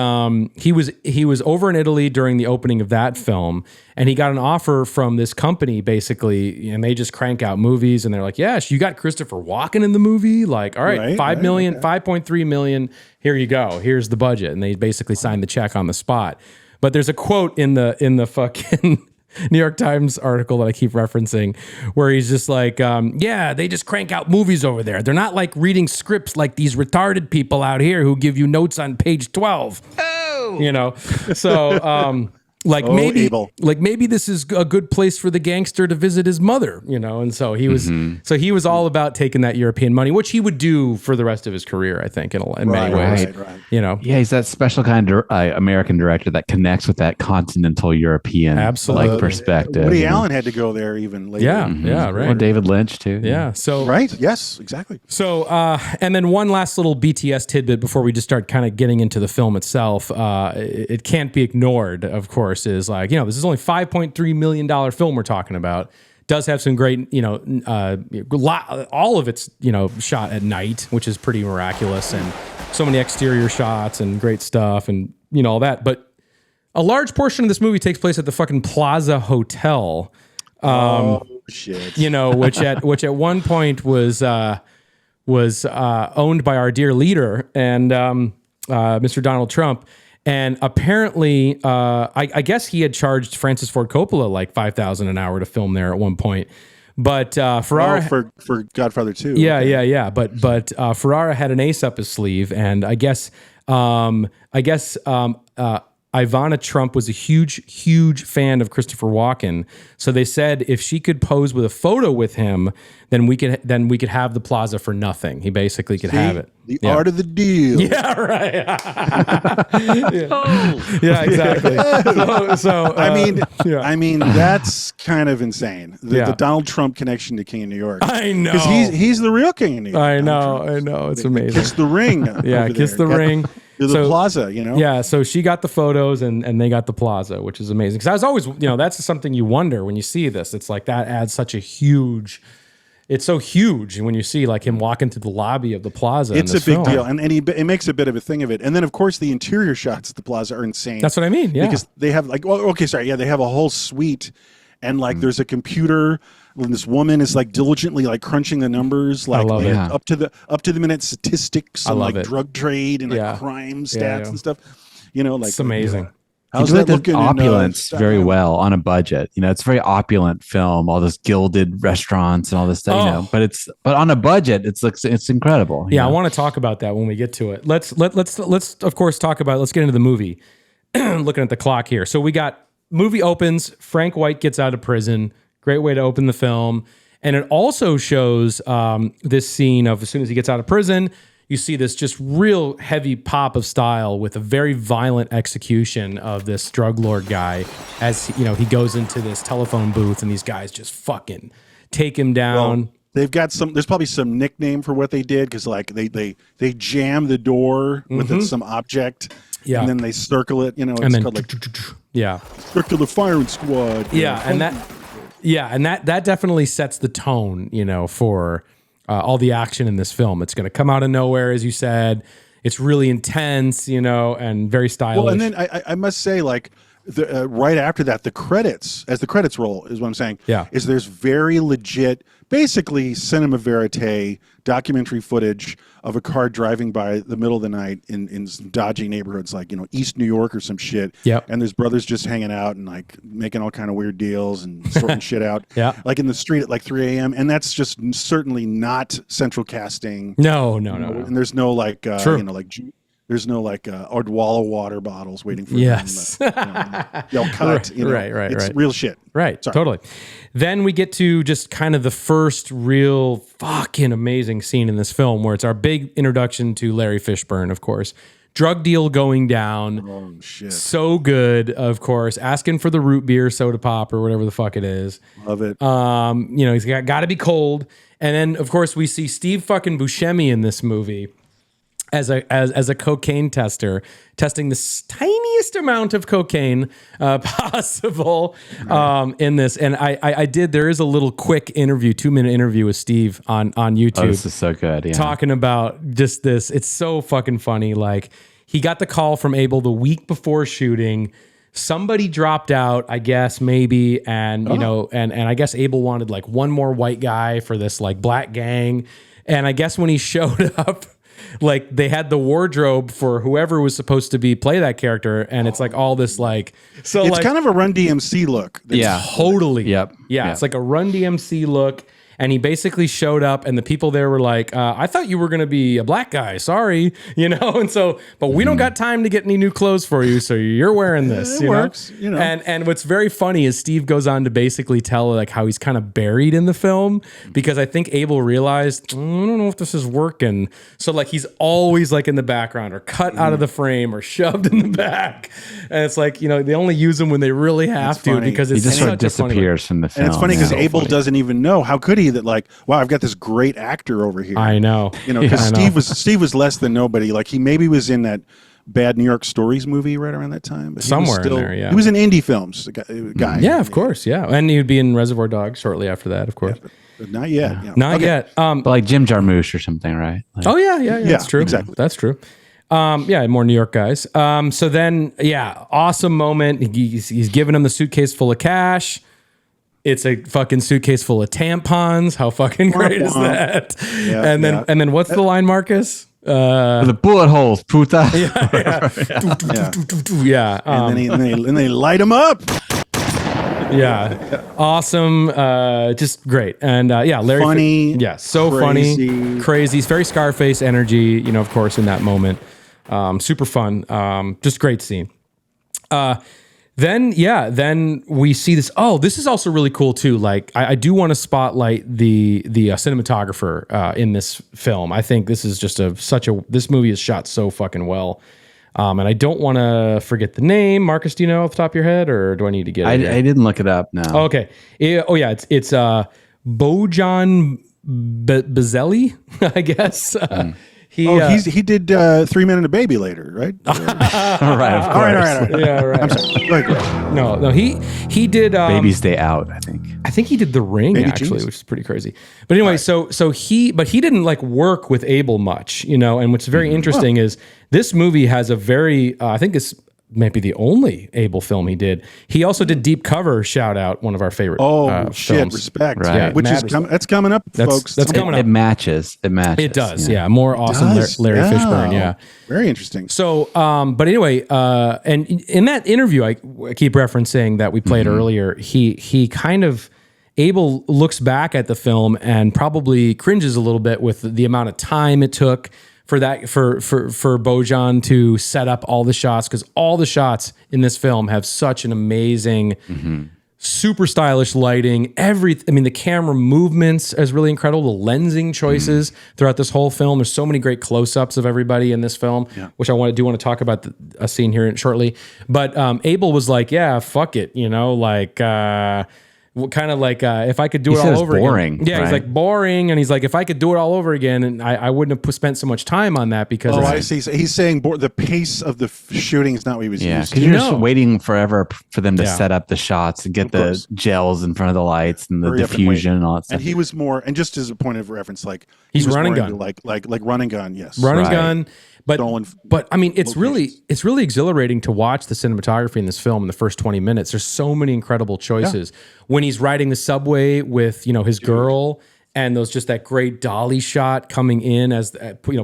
Speaker 1: he was over in Italy during the opening of that film, and he got an offer from this company basically, and they just crank out movies, and they're like, "Yeah, you got Christopher Walken in the movie. Like, all right, 5.3 million. Here you go. Here's the budget." And they basically signed the check on the spot. But there's a quote in the fucking New York Times article that I keep referencing where he's just like, yeah, they just crank out movies over there. They're not like reading scripts like these retarded people out here who give you notes on page 12. Oh, you know, so maybe this is a good place for the gangster to visit his mother, you know. And so he was all about taking that European money, which he would do for the rest of his career, I think, in many ways. Right. You know,
Speaker 4: yeah, he's that special kind of American director that connects with that continental European like perspective.
Speaker 2: Woody Allen had to go there even later.
Speaker 1: Yeah, right.
Speaker 4: Or David Lynch too.
Speaker 1: Yeah, so
Speaker 2: right, yes, exactly.
Speaker 1: So, and then one last little BTS tidbit before we just start kind of getting into the film itself. It can't be ignored, of course. Is like, you know, this is only $5.3 million film we're talking about. Does have some great, you know, all of it's, you know, shot at night, which is pretty miraculous, and so many exterior shots and great stuff, and you know all that. But a large portion of this movie takes place at the fucking Plaza Hotel.
Speaker 2: Shit.
Speaker 1: You know, which at one point was owned by our dear leader and Mr. Donald Trump. And apparently, I guess he had charged Francis Ford Coppola like $5,000 an hour to film there at one point. But Ferrara
Speaker 2: for Godfather 2.
Speaker 1: Yeah. But Ferrara had an ace up his sleeve, and I guess Ivana Trump was a huge fan of Christopher Walken. So they said if she could pose with a photo with him, then we could have the plaza for nothing. He basically could have it.
Speaker 2: The art of the deal.
Speaker 1: Yeah, right. Yeah, exactly.
Speaker 2: I mean, that's kind of insane. The Donald Trump connection to King of New York.
Speaker 1: I know,
Speaker 2: because he's the real King of New York.
Speaker 1: I know. It's amazing.
Speaker 2: Kiss the ring.
Speaker 1: Kiss the ring.
Speaker 2: To the plaza, you know?
Speaker 1: Yeah, so she got the photos and they got the plaza, which is amazing. Because I was always, you know, that's something you wonder when you see this. It's like that adds such a huge, it's so huge when you see like him walking through the lobby of the plaza.
Speaker 2: It's a big deal. And it makes a bit of a thing of it. And then, of course, the interior shots at the plaza are insane.
Speaker 1: That's what I mean, yeah.
Speaker 2: Because they have like, they have a whole suite and like there's a computer. When this woman is like diligently like crunching the numbers, like up to the minute statistics on like drug trade and like crime stats and stuff. You know, like
Speaker 1: it's amazing.
Speaker 2: How's that looking?
Speaker 4: Opulence very well on a budget. You know, it's a very opulent film. All those gilded restaurants and all this stuff. You know, but on a budget, it's incredible.
Speaker 1: Yeah, I want to talk about that when we get to it. Let's of course talk about. Let's get into the movie. Looking at the clock here, so we got movie opens. Frank White gets out of prison. Great way to open the film. And it also shows this scene of as soon as he gets out of prison, you see this just real heavy pop of style with a very violent execution of this drug lord guy as you know he goes into this telephone booth and these guys just fucking take him down.
Speaker 2: Well, they've got there's probably some nickname for what they did because like they jam the door with some object and then they circle it, you know, it's called like circular firing squad.
Speaker 1: And that definitely sets the tone, you know, for all the action in this film. It's going to come out of nowhere, as you said. It's really intense, you know, and very stylish.
Speaker 2: Well, and then I must say, like, right after that, the credits roll is what I'm saying.
Speaker 1: Yeah,
Speaker 2: is there's very legit, basically cinema verite documentary footage of a car driving by the middle of the night in some dodgy neighborhoods like, you know, East New York or some shit.
Speaker 1: Yeah, and
Speaker 2: there's brothers just hanging out and like making all kind of weird deals and sorting shit out.
Speaker 1: Yeah,
Speaker 2: like in the street at like 3 a.m. And that's just certainly not central casting.
Speaker 1: No.
Speaker 2: And there's no like you know, like. There's no like Odwalla water bottles waiting for them. They'll cut. You know,
Speaker 1: right.
Speaker 2: It's real shit.
Speaker 1: Right. Sorry. Totally. Then we get to just kind of the first real fucking amazing scene in this film where it's our big introduction to Larry Fishburne, of course. Drug deal going down.
Speaker 2: Oh, shit.
Speaker 1: So good, of course. Asking for the root beer soda pop or whatever the fuck it is.
Speaker 2: Love it.
Speaker 1: You know, he's got to be cold. And then, of course, we see Steve fucking Buscemi in this movie. As a cocaine tester, testing the tiniest amount of cocaine possible in this. And I did. There is a little quick interview, 2-minute interview with Steve on YouTube.
Speaker 4: Oh, this is so good. Yeah.
Speaker 1: Talking about just this. It's so fucking funny. Like he got the call from Abel the week before shooting. Somebody dropped out, I guess, maybe, and you know, and I guess Abel wanted like one more white guy for this like black gang. And I guess when he showed up, like they had the wardrobe for whoever was supposed to play that character, and it's like all this like so
Speaker 2: it's
Speaker 1: like
Speaker 2: kind of a Run DMC look.
Speaker 1: Totally.
Speaker 4: Yep.
Speaker 1: Yeah, it's like a Run DMC look. And he basically showed up, and the people there were like, I thought you were going to be a black guy. Sorry. You know? And so, but we don't got time to get any new clothes for you. So you're wearing this.
Speaker 2: It works. You know?
Speaker 1: And what's very funny is Steve goes on to basically tell like how he's kind of buried in the film because I think Abel realized, I don't know if this is working. So like he's always like in the background or cut out of the frame or shoved in the back. And it's like, you know, they only use him when they really have to because it's
Speaker 4: he just sort of
Speaker 1: such a funny
Speaker 4: disappears from the film.
Speaker 2: And it's funny because
Speaker 1: So
Speaker 2: Abel
Speaker 1: funny.
Speaker 2: doesn't even know. How could he? That like, wow, I've got this great actor over here.
Speaker 1: I know.
Speaker 2: You know, because Steve was less than nobody. Like he maybe was in that Bad New York Stories movie right around that time. But
Speaker 1: Somewhere in there, yeah.
Speaker 2: He was in indie films, guy.
Speaker 1: Yeah, of course, yeah. And he'd be in Reservoir Dogs shortly after that, of course.
Speaker 2: But not yet. Yeah.
Speaker 1: Not yet.
Speaker 4: But like Jim Jarmusch or something, right? Like,
Speaker 1: Oh yeah, that's true.
Speaker 2: exactly.
Speaker 1: That's true. Yeah, more New York guys. So then, yeah, awesome moment. He's giving him the suitcase full of cash. It's a fucking suitcase full of tampons. How fucking great is that?
Speaker 2: Yeah,
Speaker 1: and then what's the line, Marcus?
Speaker 4: the bullet holes, puta.
Speaker 1: Yeah.
Speaker 2: And they light him up.
Speaker 1: Yeah. Awesome. Just great. And yeah, Larry.
Speaker 2: Funny,
Speaker 1: Yeah. So
Speaker 2: crazy.
Speaker 1: funny. Crazy. It's very Scarface energy, you know, of course, in that moment. Super fun. Just great scene. Then we see this. Oh, this is also really cool too. Like I do want to spotlight the cinematographer in this film. I think this is just this movie is shot so fucking well. And I don't want to forget the name. Marcus, do you know off the top of your head, or do I need to get it?
Speaker 4: I didn't look it up. No.
Speaker 1: Oh, okay. It's Bojan Bazelli, I guess.
Speaker 2: He did 3 Men and a Baby later, right?
Speaker 4: All right, of course.
Speaker 2: All right.
Speaker 1: Yeah, right.
Speaker 2: I'm sorry. Go ahead.
Speaker 1: No, he did
Speaker 4: Baby's Day Out, I think.
Speaker 1: I think he did The Ring
Speaker 2: Baby
Speaker 1: actually,
Speaker 2: Jesus.
Speaker 1: which is pretty crazy. But anyway, so he didn't like work with Abel much, you know. And what's very interesting is this movie has a very I think this might be the only Abel film he did. He also did Deep Cover. Shout out, one of our favorite.
Speaker 2: Shit!
Speaker 1: films.
Speaker 2: Respect.
Speaker 4: Right.
Speaker 2: Yeah, which
Speaker 1: Mad
Speaker 2: is
Speaker 1: respect.
Speaker 2: that's coming up, folks.
Speaker 1: That's coming up.
Speaker 4: It matches. It matches.
Speaker 1: It does, yeah. More awesome
Speaker 2: Does?
Speaker 1: Larry Fishburne, yeah.
Speaker 2: Very interesting.
Speaker 1: So, but anyway, and in that interview, I keep referencing that we played earlier. He kind of Abel looks back at the film and probably cringes a little bit with the amount of time it took for Bojan to set up all the shots, because all the shots in this film have such an amazing. Super stylish lighting. The camera movements is really incredible. The lensing choices throughout this whole film. There's so many great close-ups of everybody in this film, which I do want to talk about a scene here shortly. But Abel was like, "Yeah, fuck it," you know, like. Kind of like if I could do it all over
Speaker 4: boring,
Speaker 1: again. Yeah,
Speaker 4: right?
Speaker 1: he's like boring, and he's like, if I could do it all over again, and I wouldn't have spent so much time on that because.
Speaker 2: Oh, I see. So he's saying the pace of the shooting is not what he was
Speaker 4: Yeah,
Speaker 2: used to.
Speaker 4: because you're just waiting forever for them to
Speaker 1: Yeah.
Speaker 4: set up the shots and get the
Speaker 2: course.
Speaker 4: gels in front of the lights and the
Speaker 2: Hurry up and
Speaker 4: diffusion
Speaker 2: wait.
Speaker 4: and all that stuff.
Speaker 2: And he was more, and just as a point of reference, like
Speaker 1: He's
Speaker 2: he was
Speaker 1: run and
Speaker 2: more
Speaker 1: gun.
Speaker 2: into like run and gun. Yes,
Speaker 1: Run and
Speaker 4: Right.
Speaker 1: gun. But
Speaker 2: Stolen
Speaker 1: I mean, it's
Speaker 2: locations.
Speaker 1: really exhilarating to watch the cinematography in this film in the first 20 minutes. There's so many incredible choices. When he's riding the subway with, you know, his girl, and those just that great dolly shot coming in as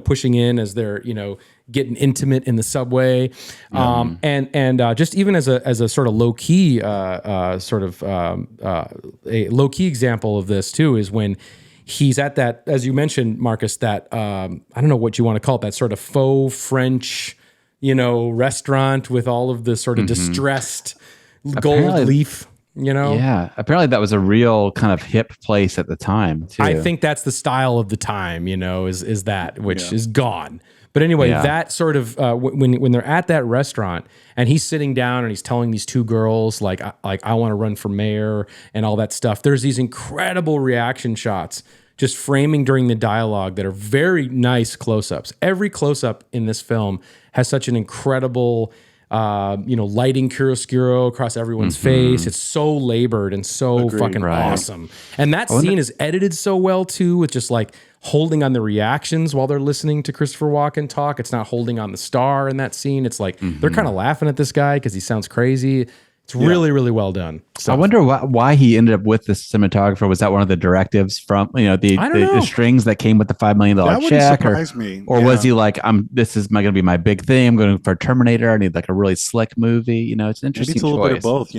Speaker 1: pushing in as they're, you know, getting intimate in the subway. And just even as a sort of low key a low key example of this too is when he's at that, as you mentioned, Marcus, that I don't know what you want to call it, that sort of faux French, you know, restaurant with all of the sort of distressed gold
Speaker 4: Apparently-
Speaker 1: leaf, you know?
Speaker 4: Yeah, apparently that was a real kind of hip place at the time too.
Speaker 1: I think that's the style of the time, you know, is that, which is gone. But anyway,
Speaker 4: Yeah.
Speaker 1: that sort of when they're at that restaurant and he's sitting down and he's telling these two girls like I want to run for mayor and all that stuff. There's these incredible reaction shots just framing during the dialogue that are very nice close-ups. Every close-up in this film has such an incredible lighting chiaroscuro across everyone's face. It's so labored and so fucking awesome. And that scene is edited so well too, with just like holding on the reactions while they're listening to Christopher Walken talk. It's not holding on the star in that scene. It's like they're kind of laughing at this guy because he sounds crazy. It's really, really well done.
Speaker 4: So I wonder why he ended up with this cinematographer. Was that one of the directives from the strings that came with the $5 million check? Or was he like, this is going to be my big thing. I'm going for Terminator. I need like a really slick movie. It's an interesting.
Speaker 2: Maybe it's a little bit of both.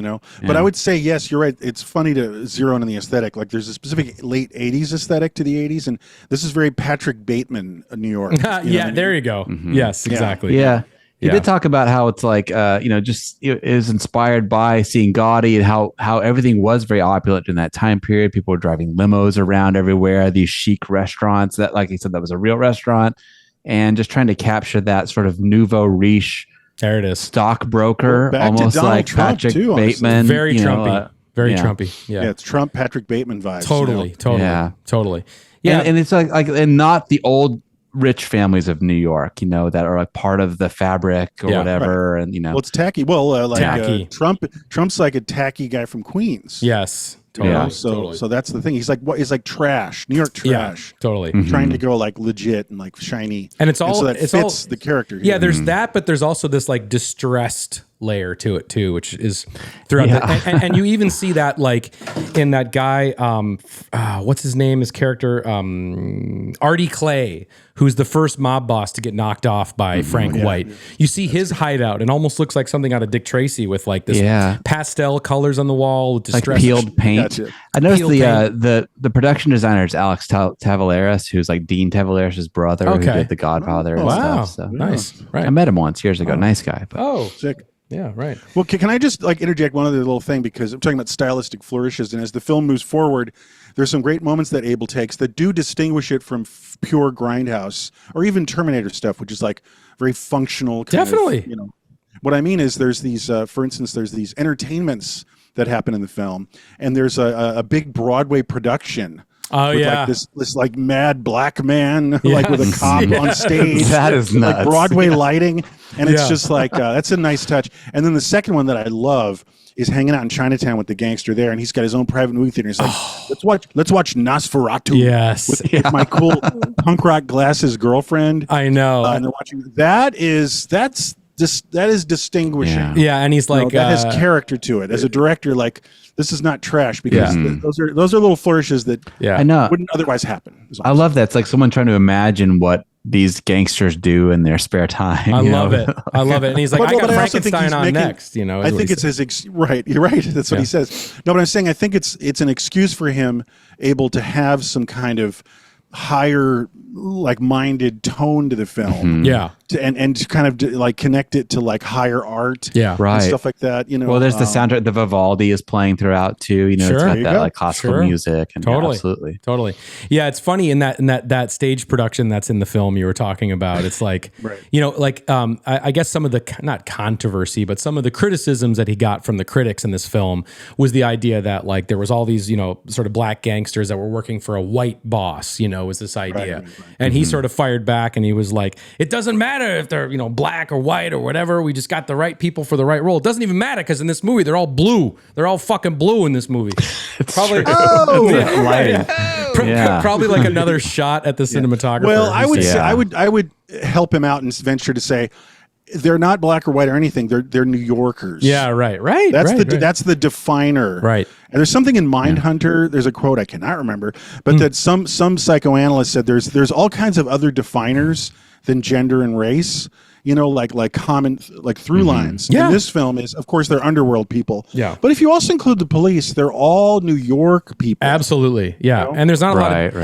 Speaker 2: But I would say yes, you're right. It's funny to zero in on the aesthetic. Like there's a specific late '80s aesthetic to the '80s, and this is very Patrick Bateman, New York.
Speaker 1: There you go. Yes, exactly.
Speaker 4: Yeah. He did talk about how it's like, just it is inspired by seeing Gaudi and how everything was very opulent in that time period. People were driving limos around everywhere, these chic restaurants that, like he said, that was a real restaurant, and just trying to capture that sort of nouveau riche.
Speaker 1: There it is.
Speaker 4: Stockbroker, almost like
Speaker 2: Trump
Speaker 4: Patrick
Speaker 2: too,
Speaker 4: Bateman.
Speaker 1: Very Trumpy. Very Trumpy. Yeah.
Speaker 2: It's Trump, Patrick Bateman vibes.
Speaker 1: Totally.
Speaker 4: Yeah.
Speaker 1: Totally. Yeah.
Speaker 4: And it's like, and not the old rich families of New York, that are like part of the fabric or whatever. Right. And,
Speaker 2: well, it's tacky. Well,
Speaker 1: tacky.
Speaker 2: Trump's like a tacky guy from Queens.
Speaker 1: Yes. Totally.
Speaker 2: Yeah. So that's the thing. He's like, he's like trash, New York trash.
Speaker 1: Yeah, totally.
Speaker 2: Trying to go like legit and like shiny.
Speaker 1: And it's all,
Speaker 2: so that fits the character.
Speaker 1: Yeah. There's that, but there's also this like distressed layer to it too, which is throughout and you even see that like in that guy what's his name, his character Artie Clay, who's the first mob boss to get knocked off by Frank White. You see his hideout and almost looks like something out of Dick Tracy with like this pastel colors on the wall with distressed,
Speaker 4: like peeled paint. I noticed the production designer is Alex Tavaleras, who's like Dean Tavaleras' brother, who did The Godfather and stuff. So
Speaker 1: nice. Right.
Speaker 4: I met him once years ago. Nice guy. But.
Speaker 2: Sick.
Speaker 1: Yeah, right.
Speaker 2: Well, can I just like interject one other little thing, because I'm talking about stylistic flourishes, and as the film moves forward, there's some great moments that Abel takes that do distinguish it from pure Grindhouse or even Terminator stuff, which is like very functional.
Speaker 1: Definitely.
Speaker 2: What I mean is there's these, for instance, there's these entertainments that happen in the film, and there's a big Broadway production.
Speaker 1: Oh
Speaker 2: with like this like mad black man like with a cop on stage.
Speaker 4: That is nuts.
Speaker 2: Like Broadway lighting, and it's just like that's a nice touch. And then the second one that I love is hanging out in Chinatown with the gangster there, and he's got his own private movie theater. He's like, let's watch Nosferatu.
Speaker 1: Yes,
Speaker 2: with my cool punk rock glasses girlfriend.
Speaker 1: I know,
Speaker 2: and they're watching. That is distinguishing.
Speaker 1: Yeah, and he's like
Speaker 2: that has character to it. As a director, like this is not trash, because those are little flourishes that
Speaker 4: I know
Speaker 2: wouldn't otherwise happen.
Speaker 4: I love that. It's like someone trying to imagine what these gangsters do in their spare time.
Speaker 1: I love it. And he's like, I got Frankenstein on next.
Speaker 2: I think it's his right. You're right. That's what he says. No, but I'm saying I think it's an excuse for him able to have some kind of higher like minded tone to the film. And to kind of like connect it to like higher art. And stuff like that.
Speaker 4: Well, there's the soundtrack. The Vivaldi is playing throughout too. It's got that like classical music. And
Speaker 1: totally. Yeah, it's funny in that stage production that's in the film you were talking about. It's like, I guess some of the not controversy, but some of the criticisms that he got from the critics in this film was the idea that like there was all these sort of black gangsters that were working for a white boss. Was this idea, and he sort of fired back, and he was like, "It doesn't matter if they're black or white or whatever. We just got the right people for the right role. It doesn't even matter because in this movie they're all blue. They're all fucking blue in this movie. Probably
Speaker 4: lighting.
Speaker 1: Probably like another shot at the cinematographer.
Speaker 2: Well, I would say I would help him out and venture to say, they're not black or white or anything. They're New Yorkers.
Speaker 1: Yeah, right.
Speaker 2: That's the definer.
Speaker 1: Right.
Speaker 2: And there's something in Mindhunter. There's a quote I cannot remember, but that some psychoanalyst said there's all kinds of other definers than gender and race. Like common through lines.
Speaker 1: Yeah.
Speaker 2: And this film is, of course, they're underworld people.
Speaker 1: Yeah.
Speaker 2: But if you also include the police, they're all New York people.
Speaker 1: Absolutely. Yeah. And there's not a lot of,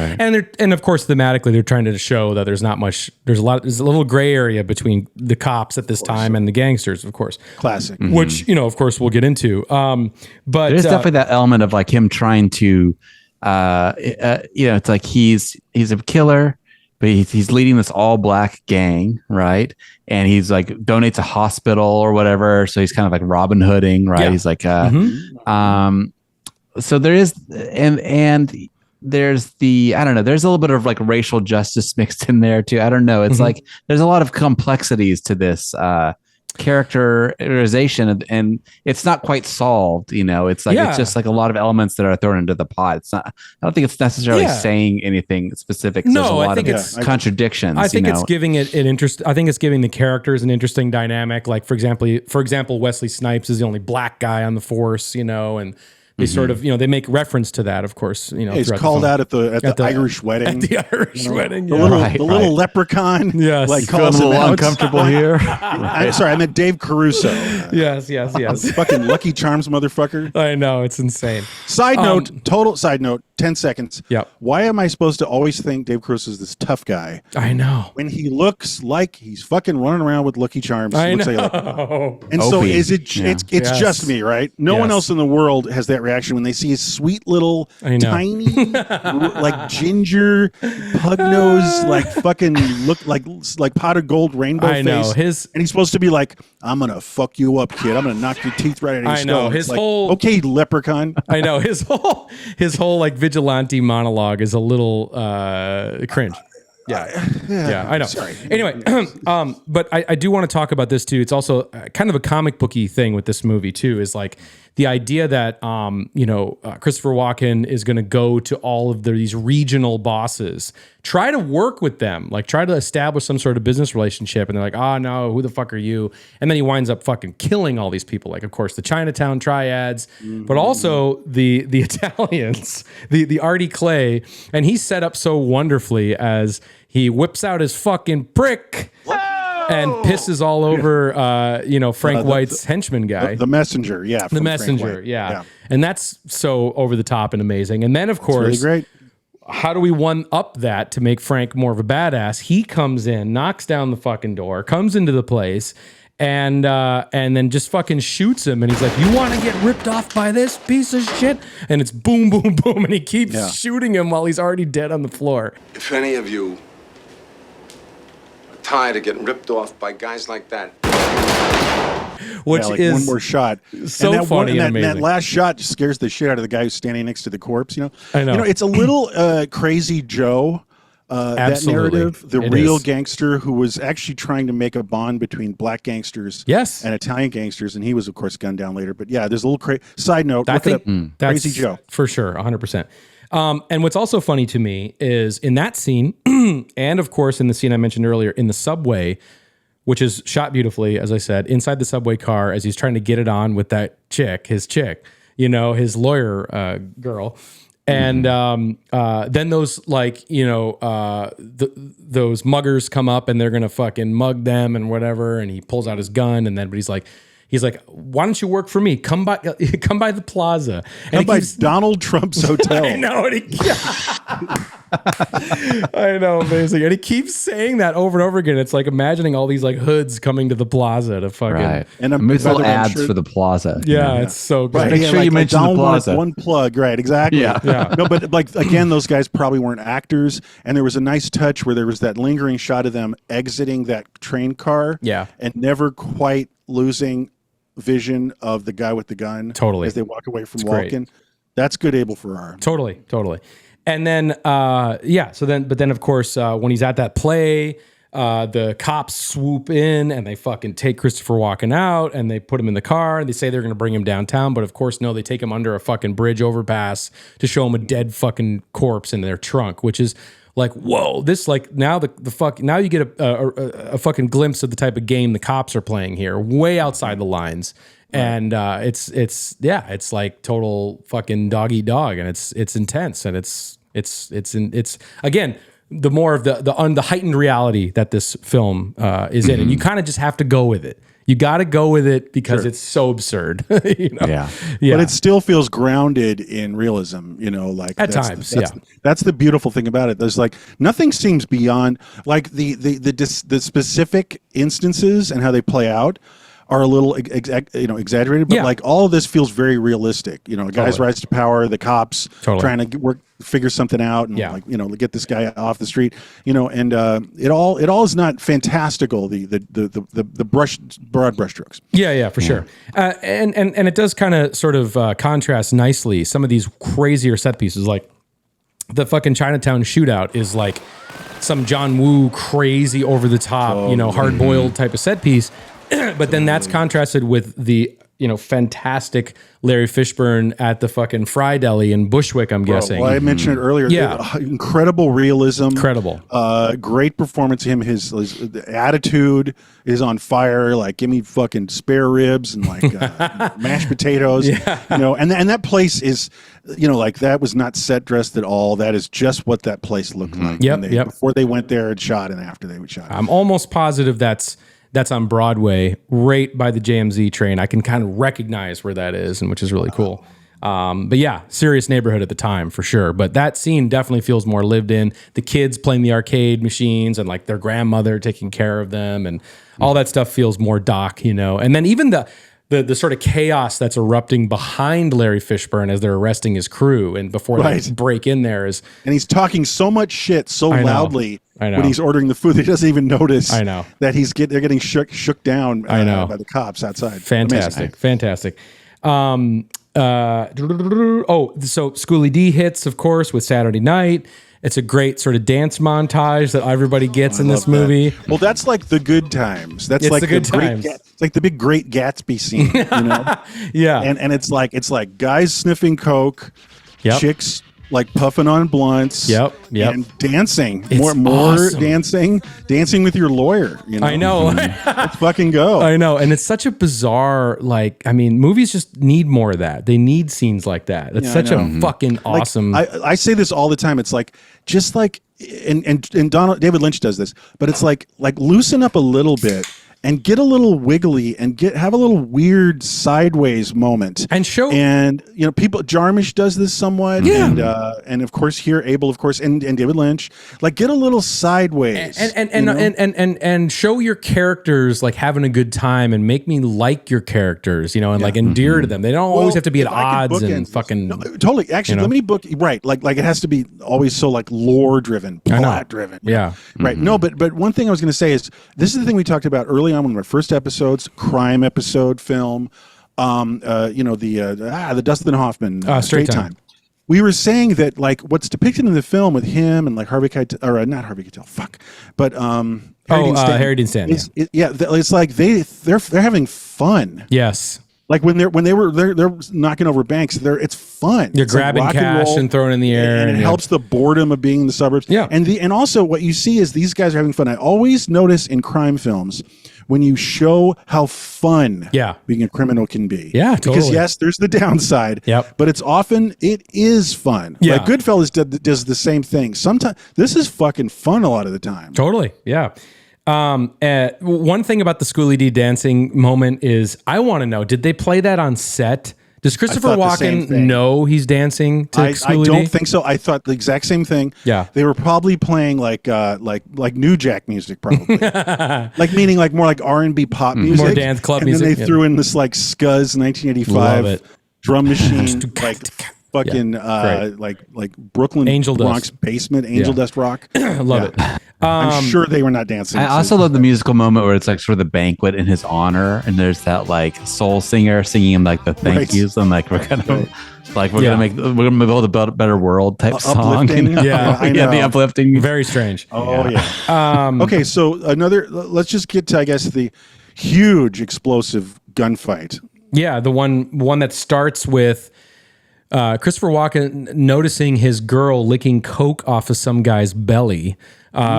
Speaker 1: and of course, thematically, they're trying to show that there's not much, there's a little gray area between the cops at this time and the gangsters, of course.
Speaker 2: Classic.
Speaker 1: Which, of course, we'll get into. But
Speaker 4: there's definitely that element of like him trying to, it's like he's a killer, but he's leading this all black gang, right? And he's like donates a hospital or whatever. So he's kind of like Robin Hooding, right? Yeah. He's like, so there is, and there's I don't know, there's a little bit of like racial justice mixed in there too. I don't know. It's like, there's a lot of complexities to this characterization, and it's not quite solved. It's like it's just like a lot of elements that are thrown into the pot. It's not. I don't think it's necessarily saying anything specific. There's a lot of contradictions.
Speaker 1: I think it's giving it an interest. I think it's giving the characters an interesting dynamic. Like for example, Wesley Snipes is the only black guy on the force. And they sort of, they make reference to that, of course.
Speaker 2: It's called out at the Irish wedding.
Speaker 1: At the Irish wedding,
Speaker 2: the little leprechaun.
Speaker 1: Yes,
Speaker 2: like
Speaker 4: calls him out. Uncomfortable here.
Speaker 2: I'm sorry, I meant Dave Caruso.
Speaker 1: Yes.
Speaker 2: Fucking Lucky Charms, motherfucker.
Speaker 1: I know, it's insane.
Speaker 2: Total side note. 10 seconds.
Speaker 1: Yep.
Speaker 2: Why am I supposed to always think Dave Caruso is this tough guy?
Speaker 1: I know.
Speaker 2: When he looks like he's fucking running around with Lucky Charms.
Speaker 1: I know.
Speaker 2: And
Speaker 4: Opie.
Speaker 2: so is it? It's just me, right? No one else in the world has that reaction when they see his sweet little tiny, like ginger pug nose, like fucking look like pot of gold rainbow face. I know and he's supposed to be like, I'm gonna fuck you up, kid. I'm gonna knock your teeth right out of your skull.
Speaker 1: I know his whole
Speaker 2: okay, leprechaun.
Speaker 1: I know his whole like vigilante monologue is a little cringe. Yeah, I know. Sorry. Anyway, but I do want to talk about this too. It's also kind of a comic booky thing with this movie too. Is like the idea that Christopher Walken is going to go to all of these regional bosses, try to work with them, like try to establish some sort of business relationship, and they're like, "Oh no, who the fuck are you?" And then he winds up fucking killing all these people. Like, of course, the Chinatown triads, but also the Italians, the Artie Clay, and he's set up so wonderfully as he whips out his fucking prick. And pisses all over, Frank White's henchman guy.
Speaker 2: The messenger, yeah.
Speaker 1: The messenger, yeah. And that's so over the top and amazing. And then, of course,
Speaker 2: really great.
Speaker 1: How do we one up that to make Frank more of a badass? He comes in, knocks down the fucking door, comes into the place, and then just fucking shoots him. And he's like, "You want to get ripped off by this piece of shit?" And it's boom, boom, boom. And he keeps shooting him while he's already dead on the floor.
Speaker 5: If any of you tired of getting ripped off by guys like that.
Speaker 1: Which is
Speaker 2: one more shot.
Speaker 1: So funny and amazing.
Speaker 2: That last shot just scares the shit out of the guy who's standing next to the corpse.
Speaker 1: I know.
Speaker 2: It's a little Crazy Joe. That narrative, the real gangster who was actually trying to make a bond between black gangsters and Italian gangsters, and he was, of course, gunned down later. But yeah, there's a little side note. Look it up. Crazy Joe.
Speaker 1: For sure, 100%. And what's also funny to me is in that scene, and of course in the scene I mentioned earlier in the subway, which is shot beautifully, as I said, inside the subway car as he's trying to get it on with that his chick, his lawyer girl. And then those those muggers come up and they're gonna fucking mug them and whatever. And he pulls out his gun but he's like, "Why don't you work for me? Come by the plaza." And
Speaker 2: come by Donald Trump's hotel.
Speaker 1: I know. I know, amazing. And he keeps saying that over and over again. It's like imagining all these like hoods coming to the plaza to fucking
Speaker 4: and little ads for the plaza.
Speaker 1: Yeah, it's so good.
Speaker 2: Right.
Speaker 4: Make sure you mention the plaza.
Speaker 2: One plug, right? Exactly.
Speaker 1: Yeah.
Speaker 2: No, but like again, those guys probably weren't actors, and there was a nice touch where there was that lingering shot of them exiting that train car.
Speaker 1: Yeah,
Speaker 2: and never quite losing vision of the guy with the gun.
Speaker 1: Totally.
Speaker 2: As they walk away from Walken. That's good Abel Ferrara.
Speaker 1: Totally. And then, but then of course, when he's at that play, the cops swoop in and they fucking take Christopher Walken out and they put him in the car and they say they're going to bring him downtown. But of course, no, they take him under a fucking bridge overpass to show him a dead fucking corpse in their trunk, which is like, whoa, this like now now you get a fucking glimpse of the type of game the cops are playing here, way outside the lines. And it's like total fucking dog eat dog, and it's intense, and it's again the more of the heightened reality that this film is in, and you kind of just have to go with it. You got to go with it because it's so absurd. Yeah.
Speaker 2: But it still feels grounded in realism, like
Speaker 1: at times.
Speaker 2: That's the beautiful thing about it. There's like nothing seems beyond like the specific instances and how they play out are a little exaggerated, but like all of this feels very realistic. Guys rise to power, the cops trying to figure something out and get this guy off the street. And it all is not fantastical. The broad brushstrokes.
Speaker 1: Yeah, for sure. And it does kind of sort of contrast nicely some of these crazier set pieces, like the fucking Chinatown shootout is like some John Woo crazy over the top, hard boiled type of set piece. But then that's contrasted with the fantastic Larry Fishburne at the fucking Fry Deli in Bushwick, I'm guessing.
Speaker 2: Well, I mentioned it earlier.
Speaker 1: Yeah.
Speaker 2: Incredible realism.
Speaker 1: Incredible.
Speaker 2: Great performance. His attitude is on fire. Like, give me fucking spare ribs and like mashed potatoes. Yeah. And that place is, like that was not set dressed at all. That is just what that place looked like.
Speaker 1: Yep.
Speaker 2: Before they went there and shot and after they would shot.
Speaker 1: I'm almost positive that's on Broadway, right by the JMZ train. I can kind of recognize where that is, and which is really cool. But yeah, serious neighborhood at the time for sure. But that scene definitely feels more lived in. The kids playing the arcade machines and like their grandmother taking care of them, and all that stuff feels more Doc, And then even the sort of chaos that's erupting behind Larry Fishburne as they're arresting his crew and before they break in there is,
Speaker 2: and he's talking so much shit so loudly when he's ordering the food that he doesn't even notice that they're getting shook down by the cops outside.
Speaker 1: Fantastic. So Schoolie D hits, of course, with Saturday Night. It's a great sort of dance montage that everybody gets in this movie.
Speaker 2: Well, that's like the good times. That's like the good times. It's like the big Great Gatsby scene,
Speaker 1: Yeah.
Speaker 2: And it's like guys sniffing coke, chicks like puffing on blunts, and dancing. More awesome. dancing with your lawyer.
Speaker 1: I know.
Speaker 2: Let's fucking go.
Speaker 1: I know, and it's such a bizarre. Movies just need more of that. They need scenes like that. It's such a fucking awesome.
Speaker 2: I say this all the time. It's like just like and David Lynch does this, but it's like loosen up a little bit. And get a little wiggly and have a little weird sideways moment
Speaker 1: and show
Speaker 2: people. Jarmusch does this somewhat, and of course here Abel, of course, and David Lynch, like get a little sideways
Speaker 1: and show your characters like having a good time and make me like your characters, and like endear to them. They don't always have to be at odds and fucking
Speaker 2: totally. Actually, let me book like it has to be always so like lore driven, plot driven.
Speaker 1: Yeah,
Speaker 2: right. No, but one thing I was going to say is this is the thing we talked about early on one of our first episodes, crime episode film, the Dustin Hoffman Straight Time. We were saying that like what's depicted in the film with him and like Harvey Keitel, or not Harvey Keitel, but
Speaker 1: Harry Dean Stanton.
Speaker 2: It's like they're having fun.
Speaker 1: Yes. Like
Speaker 2: when they're knocking over banks, it's fun.
Speaker 1: You're grabbing like cash and throwing it in the air,
Speaker 2: and it helps the boredom of being in the suburbs.
Speaker 1: Yeah,
Speaker 2: and also what you see is these guys are having fun. I always notice in crime films when you show how fun being a criminal can be.
Speaker 1: Yeah, totally.
Speaker 2: Because yes, there's the downside. But it is fun.
Speaker 1: Yeah.
Speaker 2: Like Goodfellas does the same thing. Sometimes this is fucking fun a lot of the time.
Speaker 1: Totally. Yeah. One thing about the Schoolie D dancing moment is I want to know, did they play that on set? Does Christopher Walken know he's dancing to Schoolie D?
Speaker 2: I don't think so. I thought the exact same thing.
Speaker 1: Yeah.
Speaker 2: They were probably playing like New Jack music, probably. meaning more like R&B pop music.
Speaker 1: More dance club
Speaker 2: and
Speaker 1: music.
Speaker 2: And then they threw in this like Scuzz 1985 drum machine, like fucking like Brooklyn
Speaker 1: Angel
Speaker 2: Bronx
Speaker 1: Dust.
Speaker 2: basement Angel Dust rock.
Speaker 1: Love it.
Speaker 2: I'm sure they were not dancing.
Speaker 4: I also love the musical moment where it's like sort of the banquet in his honor, and there's that like soul singer singing him like the thank yous, and like we're gonna build a better world type song. The uplifting.
Speaker 1: Very strange.
Speaker 2: Okay, so let's just get to the huge explosive gunfight.
Speaker 1: Yeah, the one that starts with Christopher Walken noticing his girl licking coke off of some guy's belly,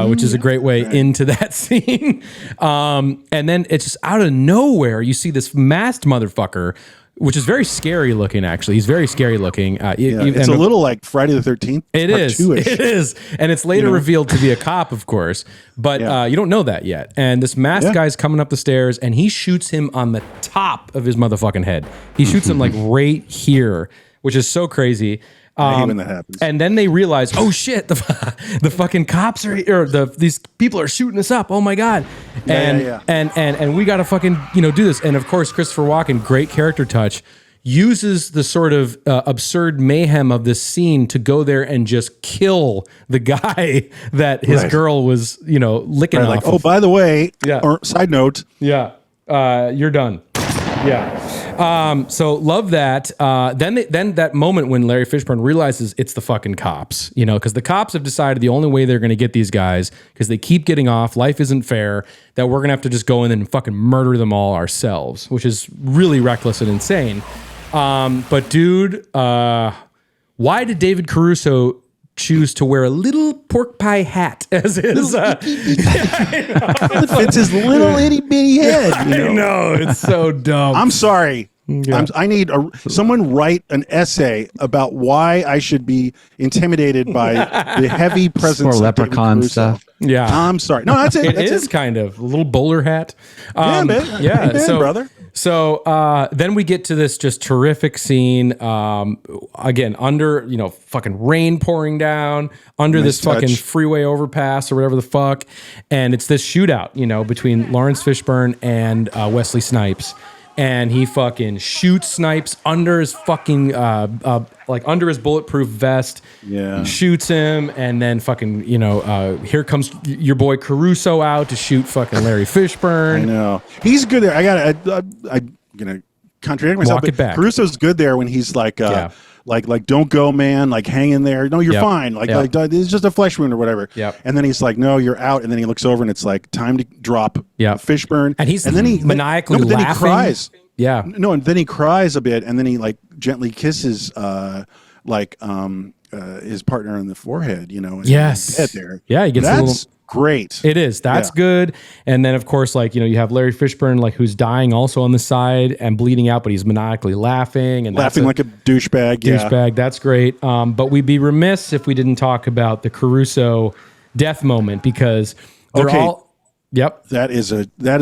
Speaker 1: which is a great way into that scene. And then it's just out of nowhere, you see this masked motherfucker, which is very scary looking, actually. He's very scary looking.
Speaker 2: It's a little like Friday the 13th.
Speaker 1: It is. And it's later revealed to be a cop, of course. But you don't know that yet. And this masked guy's coming up the stairs, and he shoots him on the top of his motherfucking head. He shoots him like right here, which is so crazy.
Speaker 2: I hate when that happens.
Speaker 1: And then they realize, oh shit, the fucking cops are here. These people are shooting us up. Oh my god! And we gotta fucking do this. And of course, Christopher Walken, great character touch, uses the sort of absurd mayhem of this scene to go there and just kill the guy that his girl was licking off.
Speaker 2: Like, oh, by the way, or side note,
Speaker 1: you're done. Yeah. So love that. Then that moment when Larry Fishburne realizes it's the fucking cops, you know, because the cops have decided the only way they're going to get these guys, because they keep getting off, life isn't fair, that we're going to have to just go in and fucking murder them all ourselves, which is really reckless and insane. But dude, why did David Caruso choose to wear a little pork pie hat as his
Speaker 2: It fits his little itty bitty head. You know?
Speaker 1: I know, it's so dumb.
Speaker 2: I'm sorry.
Speaker 1: Yeah.
Speaker 2: I need someone write an essay about why I should be intimidated by the heavy presence
Speaker 4: Or
Speaker 2: of
Speaker 4: leprechaun
Speaker 2: David Caruso.
Speaker 4: stuff.
Speaker 1: Yeah.
Speaker 2: I'm sorry. No, that's it.
Speaker 1: It
Speaker 2: That's
Speaker 1: is
Speaker 2: it.
Speaker 1: kind of a little bowler hat.
Speaker 2: Yeah, man.
Speaker 1: Yeah.
Speaker 2: Amen,
Speaker 1: So,
Speaker 2: brother.
Speaker 1: So then we get to this just terrific scene. Again, under, you know, fucking rain pouring down, under this
Speaker 2: touch.
Speaker 1: fucking freeway overpass or whatever the fuck. And it's this shootout, you know, between Lawrence Fishburne and Wesley Snipes. And he fucking shoots Snipes under his fucking, like under his bulletproof vest.
Speaker 2: Yeah.
Speaker 1: Shoots him, and then fucking, you know, here comes your boy Caruso out to shoot fucking Larry Fishburne.
Speaker 2: I know. He's good there. I'm gonna contradict myself.
Speaker 1: Walk it back.
Speaker 2: Caruso's good there when he's like,
Speaker 1: Yeah.
Speaker 2: like don't go, man. Like hang in there. No, you're
Speaker 1: Yep.
Speaker 2: fine. Like,
Speaker 1: Yep.
Speaker 2: like it's just a flesh wound or whatever.
Speaker 1: Yep.
Speaker 2: And then he's like, no, you're out. And then he looks over and it's like time to drop
Speaker 1: Yep.
Speaker 2: Fishburne.
Speaker 1: And then he maniacally
Speaker 2: but then
Speaker 1: laughing.
Speaker 2: he cries.
Speaker 1: Yeah.
Speaker 2: No, and then he cries a bit, and then he like gently kisses his partner on the forehead. You know.
Speaker 1: Yes.
Speaker 2: Head there.
Speaker 1: Yeah, he gets a
Speaker 2: That's
Speaker 1: little.
Speaker 2: great.
Speaker 1: It is. That's
Speaker 2: Yeah.
Speaker 1: good. And then, of course, like, you know, you have Larry Fishburne, like, who's dying also on the side and bleeding out, but he's maniacally laughing. And
Speaker 2: Laughing like a douchebag.
Speaker 1: douchebag. That's great. But we'd be remiss if we didn't talk about the Caruso death moment, because they're
Speaker 2: Okay.
Speaker 1: all. Yep.
Speaker 2: That is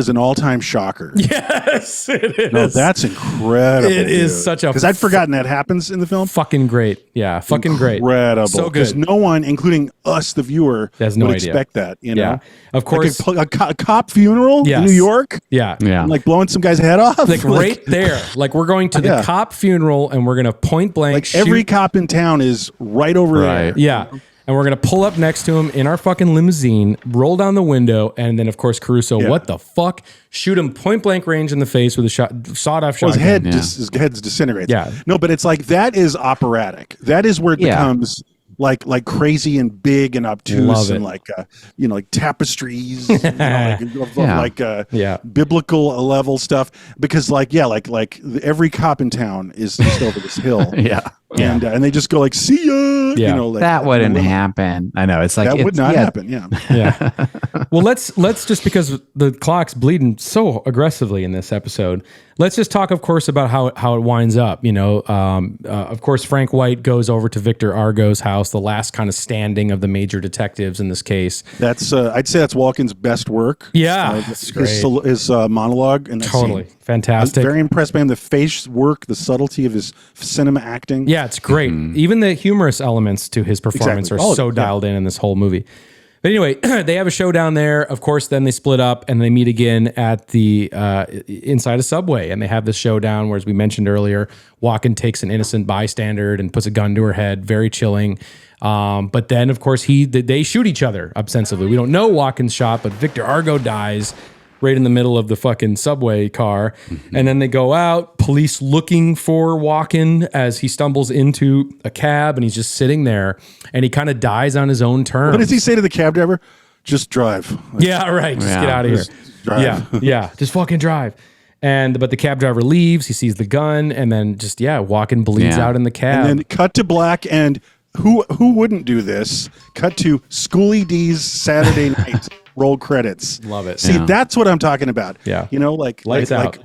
Speaker 2: an all-time shocker.
Speaker 1: Yes, it is.
Speaker 2: No, that's incredible.
Speaker 1: It is such a
Speaker 2: because I'd forgotten that happens in the film.
Speaker 1: fucking great. Yeah, fucking great.
Speaker 2: Incredible.
Speaker 1: So
Speaker 2: Because
Speaker 1: good.
Speaker 2: no one, including us, the viewer,
Speaker 1: Has no
Speaker 2: would
Speaker 1: idea.
Speaker 2: expect that. You know,
Speaker 1: Yeah. Of course.
Speaker 2: like a cop funeral
Speaker 1: Yes.
Speaker 2: in New York,
Speaker 1: Yeah.
Speaker 4: Yeah.
Speaker 2: and, like blowing some guy's head off.
Speaker 1: Like right there. Like we're going to the
Speaker 2: Yeah.
Speaker 1: cop funeral and we're going to point blank
Speaker 2: like every
Speaker 1: shoot.
Speaker 2: cop in town is right over there.
Speaker 4: Right.
Speaker 1: Yeah. And we're going to pull up next to him in our fucking limousine, roll down the window, and then, of course, Caruso,
Speaker 2: Yeah.
Speaker 1: what the fuck? Shoot him point blank range in the face with a sawed-off
Speaker 2: Well,
Speaker 1: shotgun.
Speaker 2: his head disintegrates.
Speaker 1: Yeah.
Speaker 2: No, but it's like that is operatic. That is where it
Speaker 4: Yeah.
Speaker 2: becomes like crazy and big and obtuse
Speaker 1: Love it.
Speaker 2: and like like tapestries, you know,
Speaker 4: Yeah.
Speaker 2: like
Speaker 1: Yeah.
Speaker 2: biblical level stuff. Because like every cop in town is just over this hill.
Speaker 4: Yeah.
Speaker 2: And they just go like, see ya.
Speaker 1: Yeah.
Speaker 2: You know, like,
Speaker 4: That wouldn't happen. I know. It's like
Speaker 2: That would
Speaker 4: it's-
Speaker 2: not
Speaker 4: yeah,
Speaker 2: happen. Yeah.
Speaker 1: Yeah. Well, let's just, because the clock's bleeding so aggressively in this episode, let's just talk, of course, about how it winds up. You know, of course, Frank White goes over to Victor Argo's house, the last kind of standing of the major detectives in this case.
Speaker 2: That's I'd say that's Walken's best work.
Speaker 1: Yeah, that's great.
Speaker 2: His monologue and that
Speaker 1: Totally.
Speaker 2: scene. I was
Speaker 1: Fantastic.
Speaker 2: very impressed by him. The face work, the subtlety of his cinema acting.
Speaker 1: Yeah, it's great. Even the humorous elements to his performance
Speaker 2: Exactly.
Speaker 1: are
Speaker 2: All of
Speaker 1: so
Speaker 2: it, yeah.
Speaker 1: dialed in this whole movie. But anyway, they have a showdown there. Of course, then they split up and they meet again at the inside a Subway, and they have this showdown where, as we mentioned earlier, Walken takes an innocent bystander and puts a gun to her head. Very chilling. But then, of course, they shoot each other ostensibly. We don't know Walken's shot, but Victor Argo dies right in the middle of the fucking subway car. And then they go out, police looking for Walken as he stumbles into a cab, and he's just sitting there, and he kind of dies on his own terms.
Speaker 2: What does he say to the cab driver? Just drive. Like,
Speaker 1: Yeah, right. Just get out of here.
Speaker 2: drive.
Speaker 1: Yeah. Just fucking drive. But the cab driver leaves. He sees the gun, and then just Walken bleeds
Speaker 4: Yeah.
Speaker 1: out in the cab.
Speaker 2: And then cut to black, and who wouldn't do this? Cut to Schoolie D's Saturday Night roll credits.
Speaker 1: Love it.
Speaker 2: See,
Speaker 4: Yeah.
Speaker 2: that's what I'm talking about.
Speaker 1: Yeah.
Speaker 2: You know, like
Speaker 1: Lights out.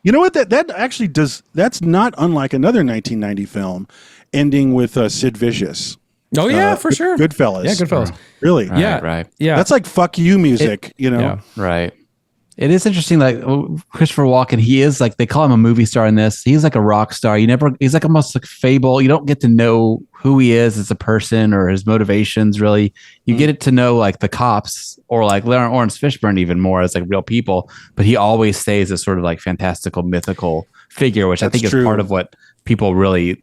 Speaker 2: you know what that actually does. That's not unlike another 1990 film ending with Sid Vicious.
Speaker 1: Oh yeah, for sure.
Speaker 2: Goodfellas.
Speaker 1: Yeah, Goodfellas.
Speaker 2: Really?
Speaker 1: Yeah,
Speaker 4: right.
Speaker 1: Yeah,
Speaker 2: That's like fuck you music. You know.
Speaker 1: yeah.
Speaker 4: Right. It is interesting. Like Christopher Walken, he is like, they call him a movie star in this. He's like a rock star. He's like almost like Fable. You don't get to know who he is as a person or his motivations really. You get it to know like the cops or like Lawrence Fishburne even more as like real people, but he always stays as sort of like fantastical, mythical figure, which I
Speaker 2: That's
Speaker 4: think
Speaker 2: true.
Speaker 4: is part of what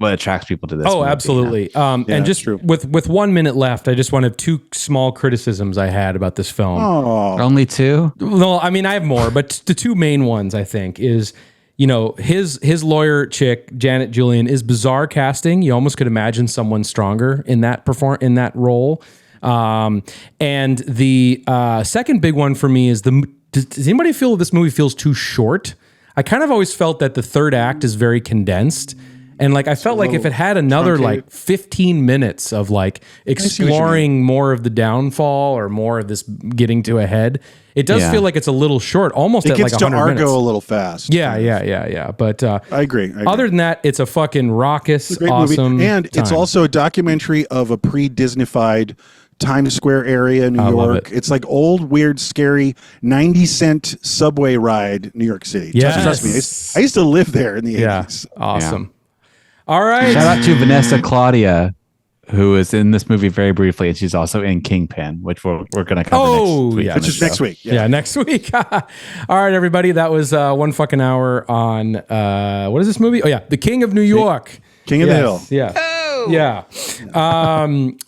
Speaker 4: attracts people to this.
Speaker 1: Oh,
Speaker 4: movie.
Speaker 1: absolutely. And just
Speaker 2: true.
Speaker 1: with 1 minute left, I just wanted two small criticisms I had about this film.
Speaker 2: Oh,
Speaker 4: Only two?
Speaker 1: Well, I mean, I have more, but the two main ones I think is, his lawyer chick, Janet Julian, is bizarre casting. You almost could imagine someone stronger in that role. And the second big one for me is does anybody feel this movie feels too short? I kind of always felt that the third act is very condensed. And like I felt like if it had another
Speaker 2: truncated.
Speaker 1: like 15 minutes of like exploring more of the downfall or more of this getting to a head, it does feel like it's a little short, almost
Speaker 2: It
Speaker 1: at
Speaker 2: gets
Speaker 1: like
Speaker 2: to
Speaker 1: 100
Speaker 2: Argo
Speaker 1: minutes.
Speaker 2: a little fast.
Speaker 1: Yeah. But
Speaker 2: I agree.
Speaker 1: other than that, it's a fucking raucous,
Speaker 2: Great
Speaker 1: awesome
Speaker 2: movie. And it's
Speaker 1: time.
Speaker 2: also a documentary of a pre-Disneyfied Times Square area in New
Speaker 1: I love
Speaker 2: York.
Speaker 1: it.
Speaker 2: It's like old, weird, scary 90-cent subway ride, New York City.
Speaker 1: Yes.
Speaker 2: Trust me. I used to live there in the 80s.
Speaker 1: Awesome. All right.
Speaker 4: Shout out to Vanessa Claudia, who is in this movie very briefly, and she's also in Kingpin, which we're going to cover next week.
Speaker 1: Yeah,
Speaker 2: Which is next week.
Speaker 1: Yeah, next week. All right, everybody. That was one fucking hour on what is this movie? Oh yeah, The King of New York.
Speaker 2: King of the Hill.
Speaker 1: Yeah. Yeah.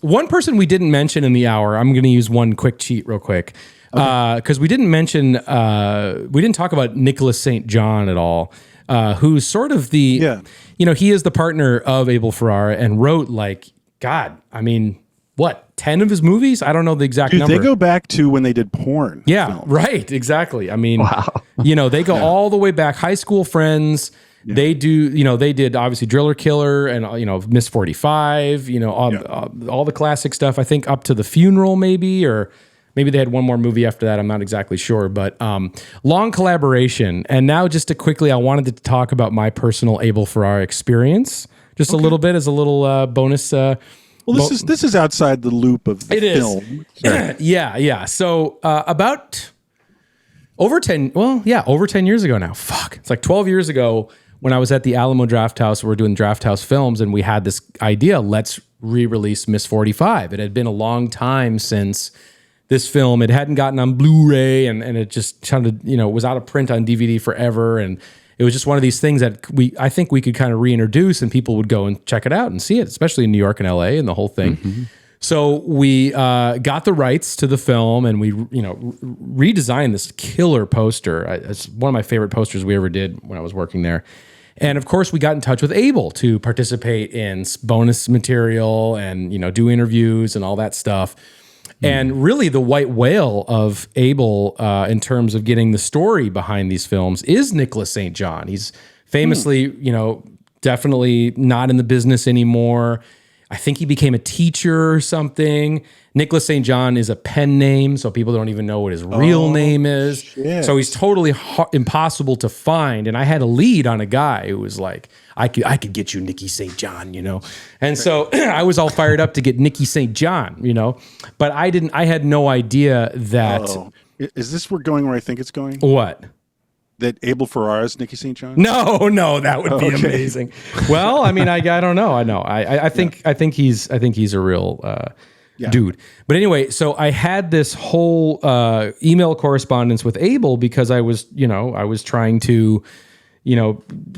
Speaker 1: One person we didn't mention in the hour, I'm going to use one quick cheat real quick. Because we didn't mention, we didn't talk about Nicholas St. John at all, who's sort of he is the partner of Abel Ferrara and wrote God, I mean, what, 10 of his movies? I don't know the exact number.
Speaker 2: They go back to when they did porn.
Speaker 1: Yeah,
Speaker 2: films.
Speaker 1: right. Exactly. I mean, they go all the way back, high school friends. Yeah. They do, they did obviously Driller Killer and, Miss 45, all the classic stuff, I think up to The Funeral maybe, or maybe they had one more movie after that. I'm not exactly sure, but long collaboration. And now just to quickly, I wanted to talk about my personal Abel Ferrara experiance just a little bit as a little bonus.
Speaker 2: Well, this is outside the loop of the film.
Speaker 1: Yeah. So about over 10 years ago now. Fuck. It's like 12 years ago when I was at the Alamo Drafthouse. We're doing Drafthouse films and we had this idea, let's re-release Miss 45. It had been a long time since this film. It hadn't gotten on Blu-ray and it just kind of, was out of print on DVD forever. And it was just one of these things that I think we could kind of reintroduce and people would go and check it out and see it, especially in New York and LA and the whole thing. Mm-hmm. So we got the rights to the film and we, redesigned this killer poster. It's one of my favorite posters we ever did when I was working there. And of course, we got in touch with Abel to participate in bonus material and, do interviews and all that stuff. And really the white whale of Abel in terms of getting the story behind these films is Nicholas St. John. He's famously, definitely not in the business anymore. I think he became a teacher or something. Nicholas St. John is a pen name, so people don't even know what his real name is. Shit. So he's totally impossible to find. And I had a lead on a guy who was like, I could get you Nicky St. John, And so I was all fired up to get Nicky St. John, But I had no idea that.
Speaker 2: Uh-oh. Is this going where I think it's going?
Speaker 1: What?
Speaker 2: That Abel Ferrara's Nicky St. John?
Speaker 1: No, that would be amazing. Well, I mean, I don't know. I know. I think he's a real dude. But anyway, so I had this whole email correspondence with Abel because I was trying to,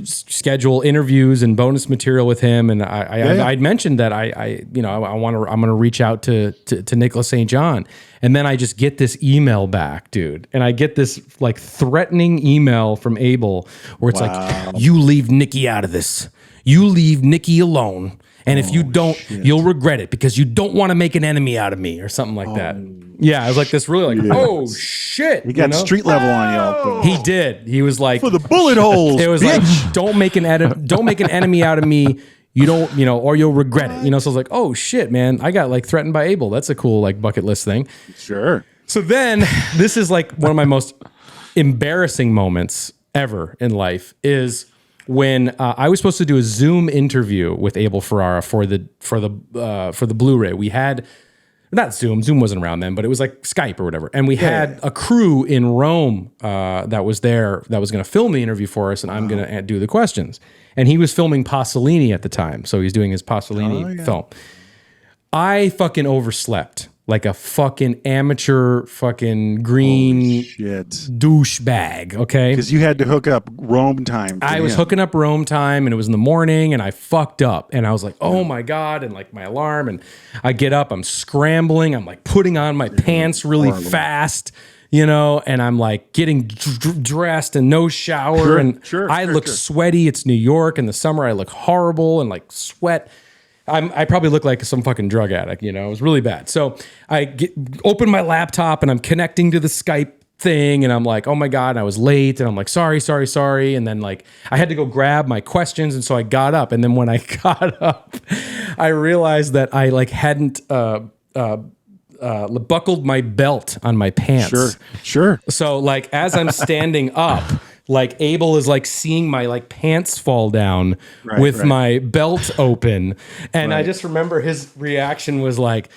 Speaker 1: schedule interviews and bonus material with him, and I'd mentioned that I'm going to reach out to Nicholas St. John, and then I just get this email back, dude, and I get this like threatening email from Abel where it's like, you leave Nicky out of this, you leave Nicky alone. And if you don't, you'll regret it because you don't want to make an enemy out of me or something like that. Yeah, I was like this really oh shit.
Speaker 2: He got street level on y'all.
Speaker 1: He did. He was like
Speaker 2: for the bullet holes.
Speaker 1: It was like don't make an enemy out of me. You don't, or you'll regret it. So I was like, oh shit, man. I got like threatened by Abel. That's a cool like bucket list thing.
Speaker 2: Sure.
Speaker 1: So then this is like one of my most embarrassing moments ever in life is when I was supposed to do a Zoom interview with Abel Ferrara for the Blu-ray. We had not Zoom wasn't around then, but it was like Skype or whatever. And we had a crew in Rome that was there that was going to film the interview for us, and I'm going to do the questions. And he was filming Pasolini at the time, so he's doing his Pasolini film. I fucking overslept. Like a fucking amateur fucking green douchebag, okay?
Speaker 2: Because you had to hook up Rome time.
Speaker 1: I was hooking up Rome time, and it was in the morning, and I fucked up. And I was like, oh my God, and like my alarm, and I get up, I'm scrambling, I'm like putting on my pants really fast, you know, and I'm like getting dressed and no shower, and I look sweaty. It's New York in the summer. I look horrible and like sweat. I probably look like some fucking drug addict, you know. It was really bad. So I open my laptop and I'm connecting to the Skype thing, and I'm like, oh my God, and I was late, and I'm like, sorry. And then like I had to go grab my questions, and so I got up, and then when I got up, I realized that I like hadn't buckled my belt on my pants.
Speaker 2: Sure.
Speaker 1: So like as I'm standing up, like Abel is like seeing my like pants fall down with my belt open, and I just remember his reaction was like,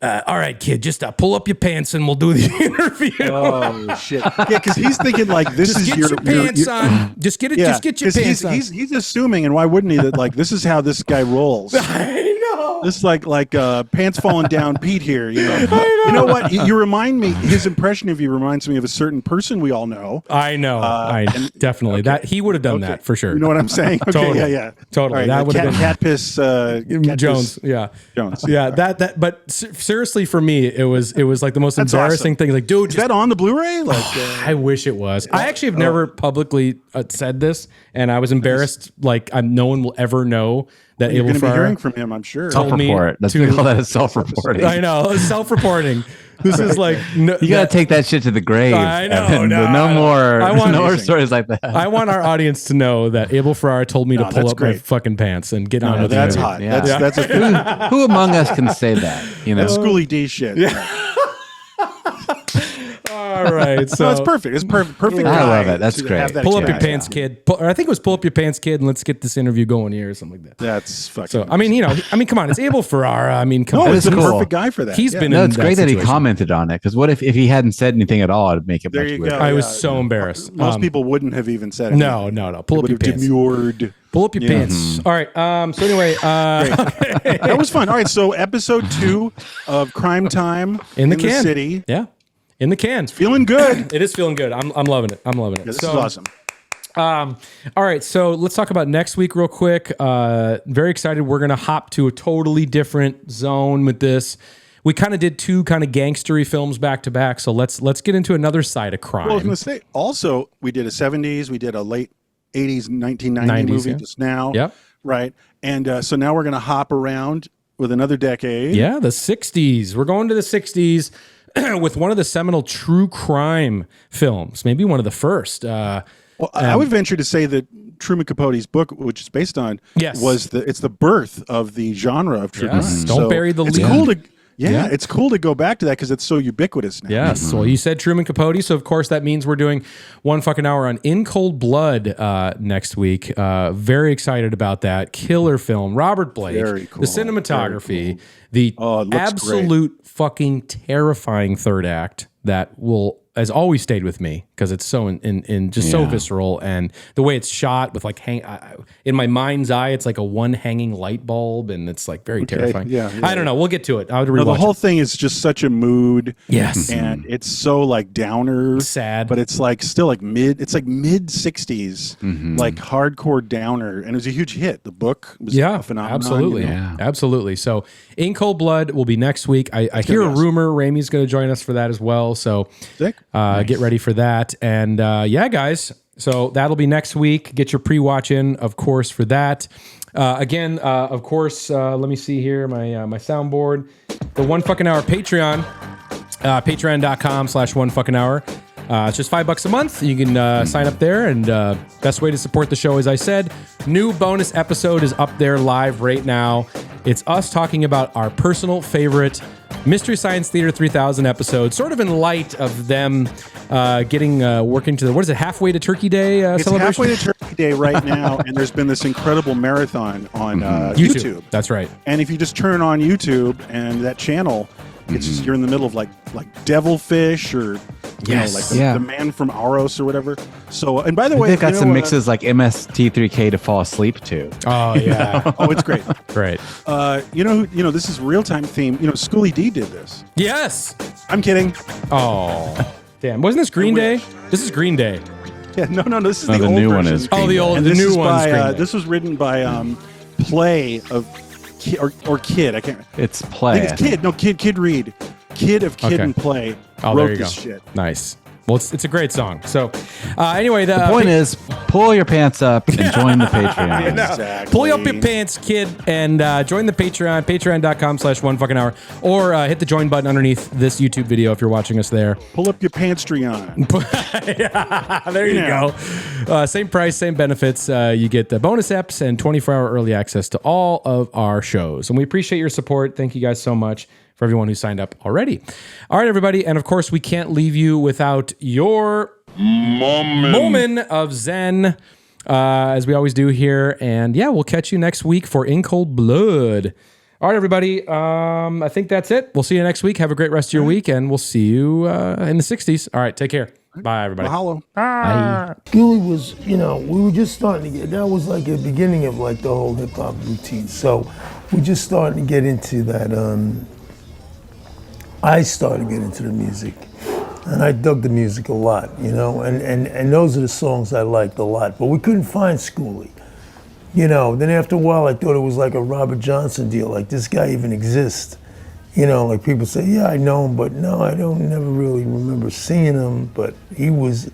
Speaker 1: all right, kid, just pull up your pants and we'll do the interview.
Speaker 2: Oh shit! Yeah, because he's thinking like this
Speaker 1: just
Speaker 2: is
Speaker 1: get your pants on. Just get it.
Speaker 2: Yeah,
Speaker 1: just get your pants on.
Speaker 2: He's assuming, and why wouldn't he? That like this is how this guy rolls.
Speaker 1: I know.
Speaker 2: This is like pants falling down, Pete here. You know. You know what? You remind me. His impression of you reminds me of a certain person we all know.
Speaker 1: I know. Definitely that he would have done that for sure.
Speaker 2: You know what I'm saying? Okay,
Speaker 1: totally.
Speaker 2: Yeah.
Speaker 1: Totally.
Speaker 2: Right,
Speaker 1: that would have been
Speaker 2: cat piss.
Speaker 1: Jones. Yeah.
Speaker 2: Jones.
Speaker 1: Yeah. That. But seriously, for me, it was like the most embarrassing thing. Like, dude,
Speaker 2: is that on the Blu-ray? Like,
Speaker 1: I wish it was. I actually have never publicly said this, and I was embarrassed. Like, no one will ever know that
Speaker 2: you're
Speaker 1: Abel
Speaker 2: going to be
Speaker 1: Ferrara
Speaker 2: hearing from him. I'm sure.
Speaker 4: Self-report. That's what we call that is self-reporting.
Speaker 1: I know, self-reporting. This is like
Speaker 4: you got to take that shit to the grave.
Speaker 1: I know.
Speaker 4: Evan. No more stories like that.
Speaker 1: I want our audience to know that Abel Ferrara told me to pull up my fucking pants and get on with
Speaker 2: that's
Speaker 1: it.
Speaker 2: hot.
Speaker 4: Yeah.
Speaker 2: That's a
Speaker 4: who among us can say that? You know,
Speaker 2: that's Schooly D shit.
Speaker 1: All right, so
Speaker 2: it's perfect. It's perfect.
Speaker 4: I love it. That's great.
Speaker 1: Pull up your pants, kid. Or I think it was pull up your pants, kid, and let's get this interview going here or something like that.
Speaker 2: That's fucking.
Speaker 1: So I mean, come on, it's Abel Ferrara. I mean, come on,
Speaker 2: he's the
Speaker 4: cool.
Speaker 2: perfect guy for that.
Speaker 1: He's been.
Speaker 4: No,
Speaker 1: in
Speaker 4: it's great that he
Speaker 1: situation.
Speaker 4: commented on it, because what if he hadn't said anything at all? It'd make it
Speaker 2: There
Speaker 4: much
Speaker 2: you
Speaker 4: weirder.
Speaker 2: go.
Speaker 1: I was so embarrassed.
Speaker 2: Most people wouldn't have even said it.
Speaker 1: No. Pull up your pants.
Speaker 2: Demurred.
Speaker 1: Pull up your pants. All right. So anyway,
Speaker 2: that was fun. All right. So episode 2 of Crimetime
Speaker 1: in the can.
Speaker 2: city.
Speaker 1: Yeah. In the can.
Speaker 2: Feeling good.
Speaker 1: It is feeling good. I'm loving it.
Speaker 2: Yeah, this is awesome.
Speaker 1: All right, so let's talk about next week real quick. Very excited. We're gonna hop to a totally different zone with this. We kind of did 2 kind of gangstery films back to back, so let's get into another side of crime.
Speaker 2: Well, I was gonna say also we did a 70s, we did a late 80s, 1990 movie just now.
Speaker 1: Yep.
Speaker 2: Right, and so now we're gonna hop around with another decade.
Speaker 1: Yeah, the 60s. We're going to the 60s. With one of the seminal true crime films, maybe one of the first.
Speaker 2: Well, I would venture to say that Truman Capote's book, which is based on, it's the birth of the genre of true crime.
Speaker 1: Don't bury the lead.
Speaker 2: It's cool to it's cool to go back to that because it's so ubiquitous now.
Speaker 1: Yes. Well, you said Truman Capote, so of course that means we're doing 1 fucking hour on In Cold Blood next week. Very excited about that. Killer film. Robert Blake.
Speaker 2: Very cool.
Speaker 1: The cinematography. The absolute fucking terrifying third act that has always stayed with me because it's so so visceral, and the way it's shot with like in my mind's eye, it's like a one hanging light bulb, and it's like very terrifying.
Speaker 2: Yeah.
Speaker 1: I don't know. We'll get to it. I would rewatch
Speaker 2: the whole thing is just such a mood.
Speaker 1: Yes.
Speaker 2: And it's so like downer,
Speaker 1: sad,
Speaker 2: but it's like still like mid 60s, like hardcore downer, and it was a huge hit. The book was a phenomenon.
Speaker 1: Absolutely. Absolutely. So In Cold Blood will be next week. I hear a rumor Raimi's going to join us for that as well. So get ready for that. And guys, so that'll be next week. Get your pre-watch in, of course, for that. Again, of course, let me see here, my soundboard. The 1 fucking hour Patreon, patreon.com/1 fucking hour. It's just $5 a month. You can sign up there, and best way to support the show, as I said, new bonus episode is up there live right now. It's us talking about our personal favorite Mystery Science Theater 3000 episodes, sort of in light of them getting working to what is it, halfway to Turkey Day
Speaker 2: it's
Speaker 1: celebration?
Speaker 2: Halfway to Turkey Day right now, and there's been this incredible marathon on YouTube.
Speaker 1: That's right.
Speaker 2: And if you just turn on YouTube and that channel, it's just, you're in the middle of like Devilfish or the man from Aros or whatever. So, and by the way,
Speaker 4: they've got some mixes like MST3K to fall asleep to.
Speaker 1: Oh yeah.
Speaker 2: Oh, it's great.
Speaker 1: Great.
Speaker 2: This is real time theme. Schooly D did this.
Speaker 1: Yes.
Speaker 2: I'm kidding.
Speaker 1: Oh, damn! Wasn't this Green Day? This is Green Day.
Speaker 2: Yeah, no. This is the
Speaker 4: the
Speaker 2: old
Speaker 4: new
Speaker 2: version.
Speaker 4: one is.
Speaker 1: Oh, the new one.
Speaker 2: This was written by Play of Kid or Kid. I can't.
Speaker 4: It's Play.
Speaker 2: I think it's Kid. No, Kid Reed. Kid of Kid and Play.
Speaker 1: Oh,
Speaker 2: wrote
Speaker 1: there you
Speaker 2: this
Speaker 1: go.
Speaker 2: shit.
Speaker 1: Nice. Well, it's a great song. So, anyway,
Speaker 4: The point is, pull your pants up and join the Patreon.
Speaker 2: Exactly.
Speaker 1: pull up your pants, kid, and join the Patreon, patreon.com/onefuckinhour, or hit the join button underneath this YouTube video if you're watching us there.
Speaker 2: Pull up your pantry on.
Speaker 1: There you go. Same price, same benefits. You get the bonus eps and 24-hour early access to all of our shows. And we appreciate your support. Thank you guys so much for everyone who signed up already. All right, everybody. And of course, we can't leave you without your Momen of Zen, as we always do here. And yeah, we'll catch you next week for In Cold Blood. All right, everybody. I think that's it. We'll see you next week. Have a great rest of your week, and we'll see you in the 60s. All right, take care. Bye, everybody.
Speaker 2: Mahalo.
Speaker 7: Julie was, we were just starting to get, that was like the beginning of like the whole hip hop routine. So we're just starting to get into that, I started getting into the music. And I dug the music a lot, and those are the songs I liked a lot. But we couldn't find Schoolie. Then after a while I thought it was like a Robert Johnson deal, like this guy even exists. Like people say, yeah, I know him, but no, I don't never really remember seeing him, but he was,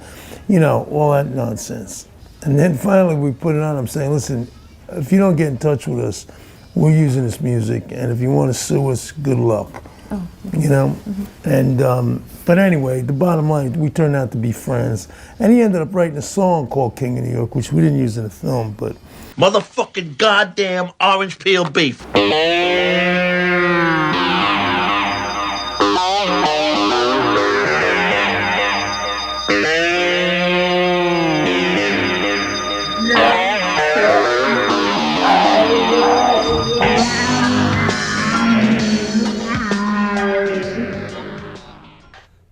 Speaker 7: all that nonsense. And then finally we put it on, I'm saying, listen, if you don't get in touch with us, we're using this music, and if you want to sue us, good luck. And but anyway, the bottom line, we turned out to be friends, and he ended up writing a song called King of New York, which we didn't use in the film, but
Speaker 3: Motherfucking goddamn orange peel beef.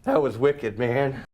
Speaker 6: That was wicked, man.